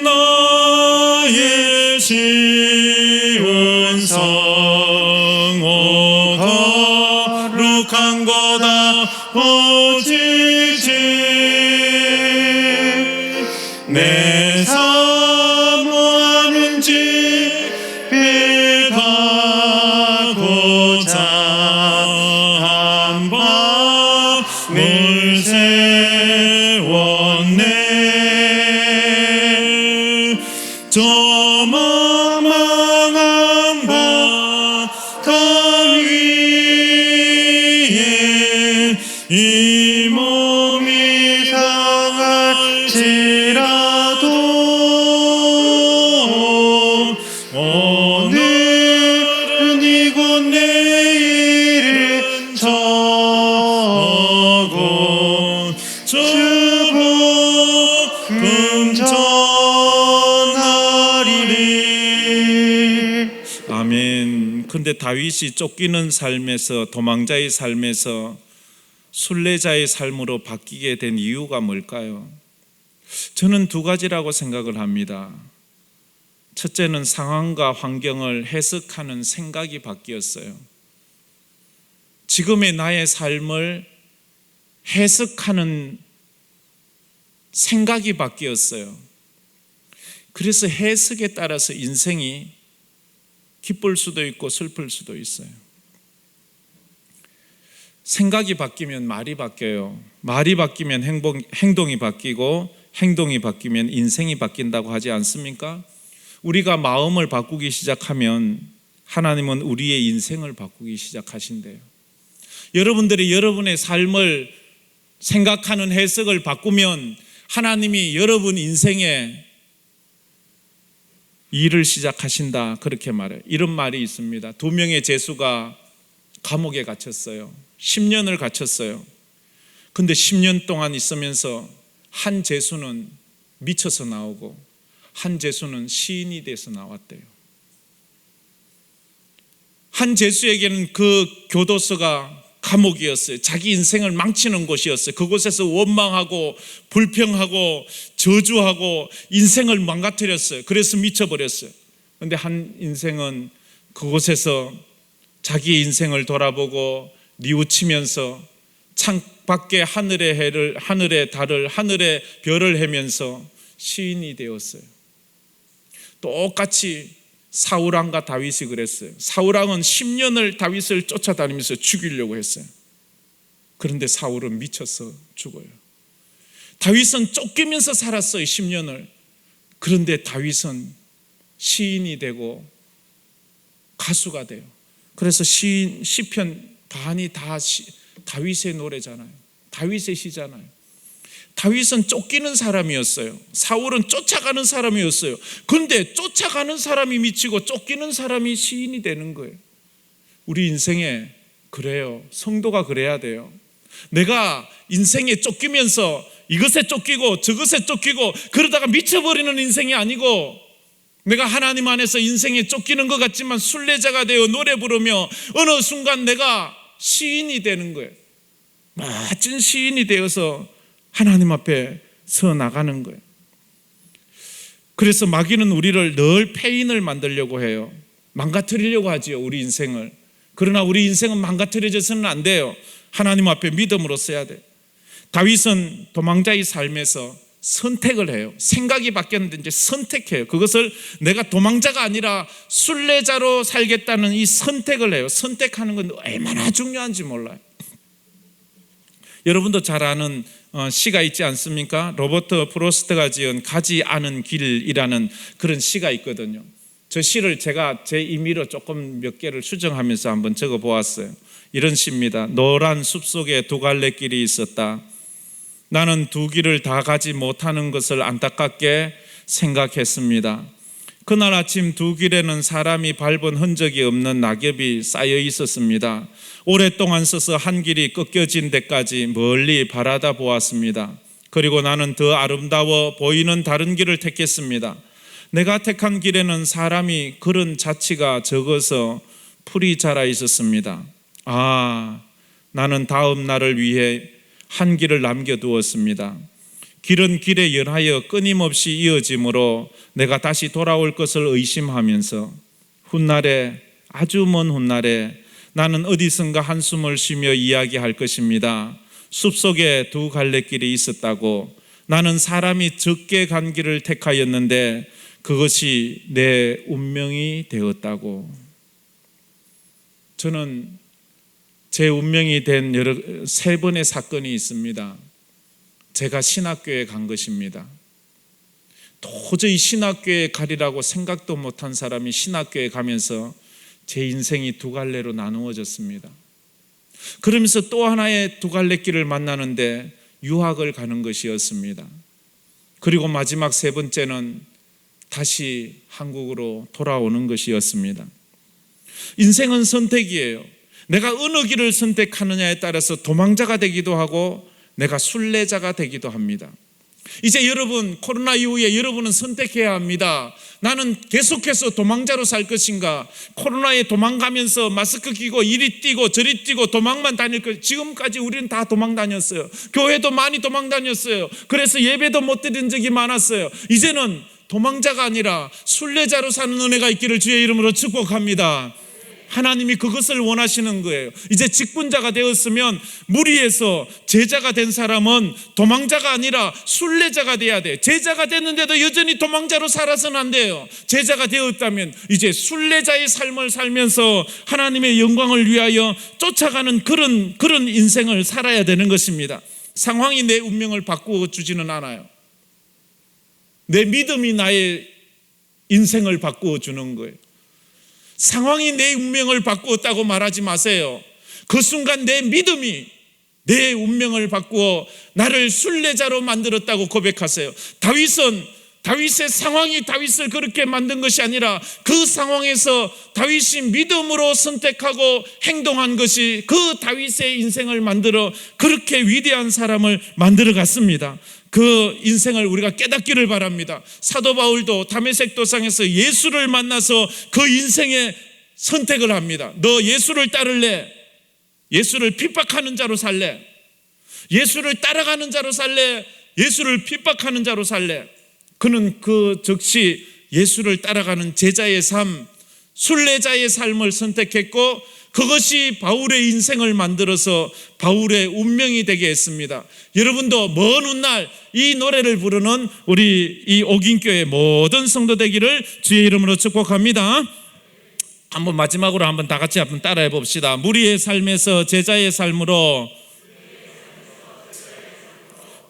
나의 시온 성오 거룩한 거다 오지지 내 사모하는 집에 가고자 한 밤을 세웠네 저 망망한 바다 위에 이 몸이 상할지라도 오늘은 이곳 내일은 저곳 주 복음 전하리니. 아멘. 근데 다윗이 쫓기는 삶에서, 도망자의 삶에서 순례자의 삶으로 바뀌게 된 이유가 뭘까요? 저는 두 가지라고 생각을 합니다. 첫째는 상황과 환경을 해석하는 생각이 바뀌었어요. 지금의 나의 삶을 해석하는 생각이 바뀌었어요. 그래서 해석에 따라서 인생이 기쁠 수도 있고 슬플 수도 있어요. 생각이 바뀌면 말이 바뀌어요. 말이 바뀌면 행동이 바뀌고 행동이 바뀌면 인생이 바뀐다고 하지 않습니까? 우리가 마음을 바꾸기 시작하면 하나님은 우리의 인생을 바꾸기 시작하신대요. 여러분들이 여러분의 삶을 생각하는 해석을 바꾸면 하나님이 여러분 인생에 일을 시작하신다, 그렇게 말해요. 이런 말이 있습니다. 2명의 제수가 감옥에 갇혔어요. 10년을 갇혔어요. 근데 10년 동안 있으면서 한 제수는 미쳐서 나오고 한 제수는 시인이 돼서 나왔대요. 한 제수에게는 그 교도소가 감옥이었어요. 자기 인생을 망치는 곳이었어요. 그곳에서 원망하고 불평하고 저주하고 인생을 망가뜨렸어요. 그래서 미쳐버렸어요. 그런데 한 인생은 그곳에서 자기 인생을 돌아보고 뉘우치면서 창밖에 하늘의 해를, 하늘의 달을, 하늘의 별을 헤면서 시인이 되었어요. 똑같이 사울왕과 다윗이 그랬어요. 사울왕은 10년을 다윗을 쫓아다니면서 죽이려고 했어요. 그런데 사울은 미쳐서 죽어요. 다윗은 쫓기면서 살았어요, 10년을. 그런데 다윗은 시인이 되고 가수가 돼요. 그래서 시편 반이 다 다윗의 노래잖아요. 다윗의 시잖아요. 다윗은 쫓기는 사람이었어요. 사울은 쫓아가는 사람이었어요. 그런데 쫓아가는 사람이 미치고 쫓기는 사람이 시인이 되는 거예요. 우리 인생에 그래요. 성도가 그래야 돼요. 내가 인생에 쫓기면서 이것에 쫓기고 저것에 쫓기고 그러다가 미쳐버리는 인생이 아니고, 내가 하나님 안에서 인생에 쫓기는 것 같지만 순례자가 되어 노래 부르며 어느 순간 내가 시인이 되는 거예요. 멋진 시인이 되어서 하나님 앞에 서 나가는 거예요. 그래서 마귀는 우리를 늘 패인을 만들려고 해요. 망가뜨리려고 하지요, 우리 인생을. 그러나 우리 인생은 망가뜨려져서는 안 돼요. 하나님 앞에 믿음으로 써야 돼요. 다윗은 도망자의 삶에서 선택을 해요. 생각이 바뀌었는데 이제 선택해요. 그것을 내가 도망자가 아니라 순례자로 살겠다는 이 선택을 해요. 선택하는 건 얼마나 중요한지 몰라요. 여러분도 잘 아는 시가 있지 않습니까? 로버트 프로스트가 지은 가지 않은 길이라는 그런 시가 있거든요. 저 시를 제가 제 임의로 조금 몇 개를 수정하면서 한번 적어 보았어요. 이런 시입니다. 노란 숲속에 두 갈래 길이 있었다. 나는 두 길을 다 가지 못하는 것을 안타깝게 생각했습니다. 그날 아침 두 길에는 사람이 밟은 흔적이 없는 낙엽이 쌓여 있었습니다. 오랫동안 서서 한 길이 꺾여진 데까지 멀리 바라다 보았습니다. 그리고 나는 더 아름다워 보이는 다른 길을 택했습니다. 내가 택한 길에는 사람이 걸은 자취가 적어서 풀이 자라 있었습니다. 나는 다음 날을 위해 한 길을 남겨두었습니다. 길은 길에 연하여 끊임없이 이어지므로 내가 다시 돌아올 것을 의심하면서 훗날에, 아주 먼 훗날에 나는 어디선가 한숨을 쉬며 이야기할 것입니다. 숲속에 두 갈래길이 있었다고. 나는 사람이 적게 간 길을 택하였는데 그것이 내 운명이 되었다고. 저는 제 운명이 된 세 번의 사건이 있습니다. 제가 신학교에 간 것입니다. 도저히 신학교에 가리라고 생각도 못한 사람이 신학교에 가면서 제 인생이 두 갈래로 나누어졌습니다. 그러면서 또 하나의 두 갈래 길을 만나는데 유학을 가는 것이었습니다. 그리고 마지막 세 번째는 다시 한국으로 돌아오는 것이었습니다. 인생은 선택이에요. 내가 어느 길을 선택하느냐에 따라서 도망자가 되기도 하고 내가 순례자가 되기도 합니다. 이제 여러분, 코로나 이후에 여러분은 선택해야 합니다. 나는 계속해서 도망자로 살 것인가, 코로나에 도망가면서 마스크 끼고 이리 뛰고 저리 뛰고 도망만 다닐 것. 지금까지 우리는 다 도망 다녔어요. 교회도 많이 도망 다녔어요. 그래서 예배도 못 드린 적이 많았어요. 이제는 도망자가 아니라 순례자로 사는 은혜가 있기를 주의 이름으로 축복합니다. 하나님이 그것을 원하시는 거예요. 이제 직분자가 되었으면 무리해서 제자가 된 사람은 도망자가 아니라 순례자가 돼야 돼. 제자가 됐는데도 여전히 도망자로 살아서는 안 돼요. 제자가 되었다면 이제 순례자의 삶을 살면서 하나님의 영광을 위하여 쫓아가는 그런 인생을 살아야 되는 것입니다. 상황이 내 운명을 바꾸어 주지는 않아요. 내 믿음이 나의 인생을 바꾸어 주는 거예요. 상황이 내 운명을 바꾸었다고 말하지 마세요. 그 순간 내 믿음이 내 운명을 바꾸어 나를 순례자로 만들었다고 고백하세요. 다윗의 상황이 다윗을 그렇게 만든 것이 아니라 그 상황에서 다윗이 믿음으로 선택하고 행동한 것이 그 다윗의 인생을 만들어 그렇게 위대한 사람을 만들어 갔습니다. 그 인생을 우리가 깨닫기를 바랍니다. 사도 바울도 다메섹 도상에서 예수를 만나서 그 인생의 선택을 합니다. 너 예수를 따를래? 예수를 핍박하는 자로 살래? 예수를 따라가는 자로 살래? 예수를 핍박하는 자로 살래? 그는 그 즉시 예수를 따라가는 제자의 삶, 순례자의 삶을 선택했고 그것이 바울의 인생을 만들어서 바울의 운명이 되게 했습니다. 여러분도 먼 훗날 이 노래를 부르는 우리 이 옥인교회 모든 성도 되기를 주의 이름으로 축복합니다. 한번 마지막으로 한번 다 같이 한번 따라해 봅시다. 무리의 삶에서 제자의 삶으로,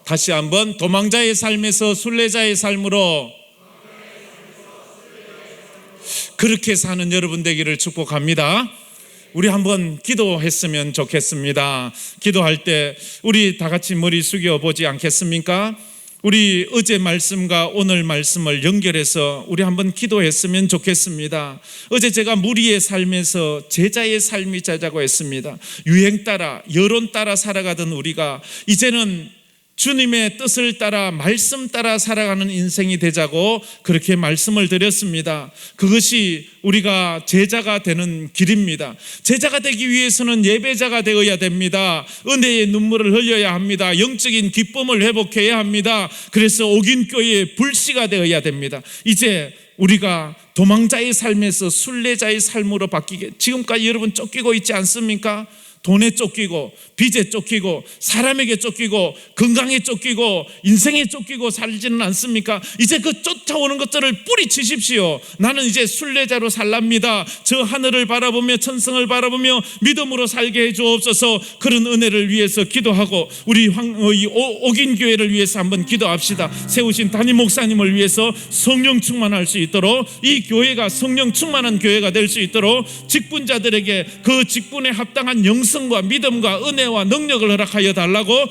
다시 한번 도망자의 삶에서 순례자의 삶으로 그렇게 사는 여러분 되기를 축복합니다. 우리 한번 기도했으면 좋겠습니다. 기도할 때 우리 다 같이 머리 숙여 보지 않겠습니까? 우리 어제 말씀과 오늘 말씀을 연결해서 우리 한번 기도했으면 좋겠습니다. 어제 제가 무리의 삶에서 제자의 삶이 자자고 했습니다. 유행 따라 여론 따라 살아가던 우리가 이제는 주님의 뜻을 따라 말씀 따라 살아가는 인생이 되자고 그렇게 말씀을 드렸습니다. 그것이 우리가 제자가 되는 길입니다. 제자가 되기 위해서는 예배자가 되어야 됩니다. 은혜의 눈물을 흘려야 합니다. 영적인 기쁨을 회복해야 합니다. 그래서 옥인교회의 불씨가 되어야 됩니다. 이제 우리가 도망자의 삶에서 순례자의 삶으로 바뀌게, 지금까지 여러분 쫓기고 있지 않습니까? 돈에 쫓기고 빚에 쫓기고 사람에게 쫓기고 건강에 쫓기고 인생에 쫓기고 살지는 않습니까? 이제 그 쫓아오는 것들을 뿌리치십시오. 나는 이제 순례자로 살랍니다. 저 하늘을 바라보며 천성을 바라보며 믿음으로 살게 해주옵소서. 그런 은혜를 위해서 기도하고 우리 옥인교회를 위해서 한번 기도합시다. 세우신 담임 목사님을 위해서 성령 충만할 수 있도록, 이 교회가 성령 충만한 교회가 될 수 있도록 직분자들에게 그 직분에 합당한 영성과 믿음과 은혜와 능력을 허락하여 달라고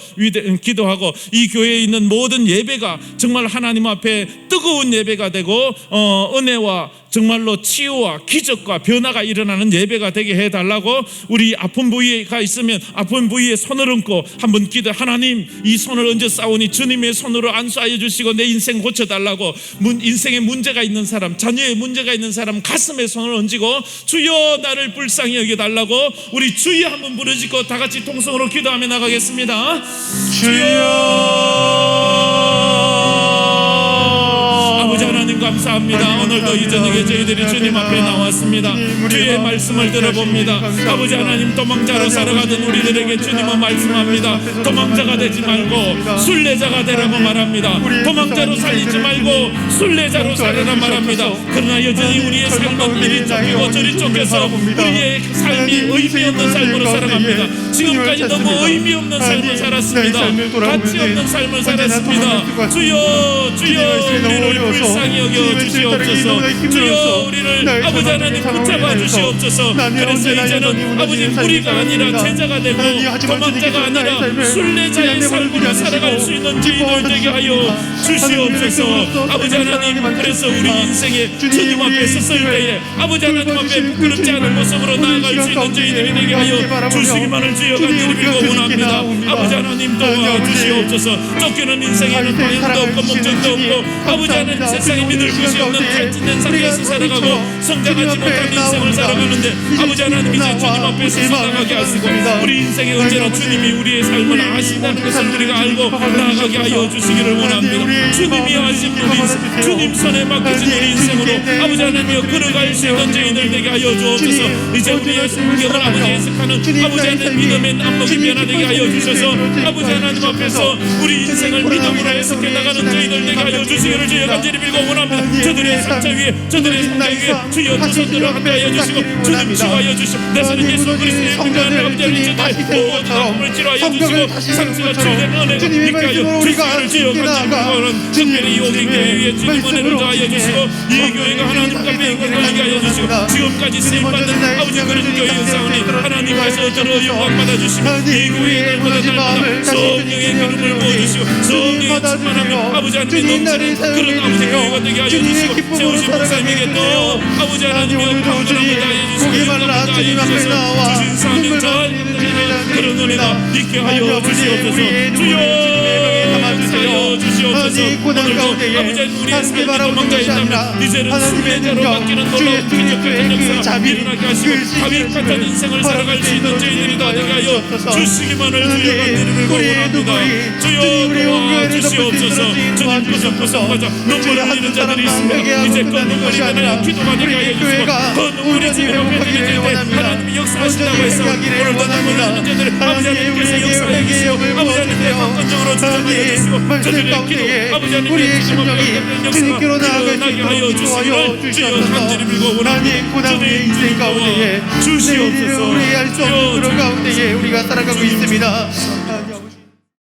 기도하고, 이 교회에 있는 모든 예배가 정말 하나님 앞에 뜨거운 예배가 되고 은혜와 정말로 치유와 기적과 변화가 일어나는 예배가 되게 해달라고, 우리 아픈 부위가 있으면 아픈 부위에 손을 얹고 한번 기도. 하나님, 이 손을 얹어 싸우니 주님의 손으로 안수하여 주시고 내 인생 고쳐달라고. 인생에 문제가 있는 사람, 자녀에 문제가 있는 사람 가슴에 손을 얹고 주여 나를 불쌍히 여겨달라고 우리 주여 한번 부르짖고 다 같이 통성으로 기도하며 나가겠습니다. 주여. 아버지 하나님 감사합니다. 오늘도 이 저녁에 저희들이 주님 앞에 나왔습니다. 주의 말씀을 들어봅니다. 아버지 하나님, 도망자로 살아가던 우리들에게 주님은 말씀합니다. 도망자가 되지 말고 순례자가 되라고 말합니다. 도망자로 살지 말고 순례자로 살아라 말합니다. 그러나 여전히 우리의 삶은 이리 쫓기고 저리 쫓겨서 우리의 삶이 의미 없는 삶으로 살아갑니다. 지금까지 너무 의미 없는 삶을 살았습니다. 가치 없는 삶을 살았습니다. 주여, 주여, 우리를 불쌍히 여겨 주시옵소서. 주여, 우리를 아버지 하나님 붙잡아 주시옵소서. 그래서 이제는 아버지 우리가 아니라 제자가 되고 도망자가 아니라 순례자의 삶으로 살아갈 수 있는 저희들 되게 하여 주시옵소서. 아버지 하나님, 그래서 우리 인생에 주님 앞에 섰을 때에 아버지 하나님 앞에 부끄럽지 않은 모습으로 나아갈 수 있는 저희들이 되게 하여 주시기만을 주여 간절히 빌고 원합니다. 아버지 하나님 도와주시옵소서. 쫓기는 인생에는 방향도 없고 목적도 없고 아버지 하나님 세상에 믿을 것이 없는 탈진된 상태에서 살아가고 성장하지 못한 인생을 살아가는데 아버지 하나님 이제 주님 앞에서 나아가게 하시고 우리 인생에 언제나 주님이 우리의 삶을 아신다는 것을 우리가 알고 나아가게 하여 주시기를 원합니다. 주님이 아신 우리 인생, 주님 손에 맡겨진 우리 인생으로 아버지 하나님이여 걸어갈 수 있는 저희들 되게 하여 주옵소서. 이제 우리의 성경을 아버지 해석하는 아버지 하나님 믿음의 안목이 변화되게 하여 주셔서 아버지 하나님 앞에서 우리 인생을 믿음으로 해석해 나가는 저희들 되게 하여 주시기를 주여 간절히 빌고 원합니다. 저들의 상처 위에 저들의 성장 위에 주여 두 손들어 함께하여 주시고 주님 치유하여 주시고 내서는 예수 그리스도의 공간을 함께하는 저들의 모든 아픔을 치료하여 주시고 상처가 치유된 은혜가 있게 하여 주시기를 주여 간절히 빌고 특별히 이 오경교회에 주님 은혜를 더하여 주시고 이 교회가 하나님 앞에 영광을 하여 주시고 지금까지 쓰임받는 아버지 그런 교회 역사오니 하나님께서 저를 영광 받아주시고 이 교회에 날마다 날마다 성령의 기름을 부어주시고 성령의 충만함을 아버지 하나님이 넘치는 그런 아버지 교회가 되게 하여 주시고 세우신 목사님에게 또 아버지 하나님의 강건함을 다해 주시고 영광을 다해 주셔서 주신 사명 잘 그런 은혜가 있게 하여 주시옵소서. 주여 하여 주시옵소서. 오늘도 아버지 우리의 삶이 도망가 있다면 이제는 순례자로 바뀌는 놀라운 기적과 역사가 일어나게 하시고 다윗 같은 인생을 살아갈 수 있는 저희들이 다 되게 하여 주시기만을 주여 간절히 빌고 원합니다. 주여 도와주시옵소서. 주님 구성구성하자 눈물을 흘리는 자들이 있으며 이제 그 눈물이 나는 기도가 되게 하여 주시고 그 눈물이 지금 옆에 되게 될 때 하나님이 역사하신다고 해서 오늘도 눈물을 흘리는 자들 아버지 하나님께서 역사해 주시고 아버지 하나님의 강건적으로 주장하여 주시고 저들의 기도 아버지 하나님의 주님 앞에 역사가 일어나게 하여 주시기를 주여 간절히 빌고 원합니다. 고난의 인생 가운데에 주시옵소서. 우리의 알 수 없는 그런 가운데에 우리가 살아가고 있습니다.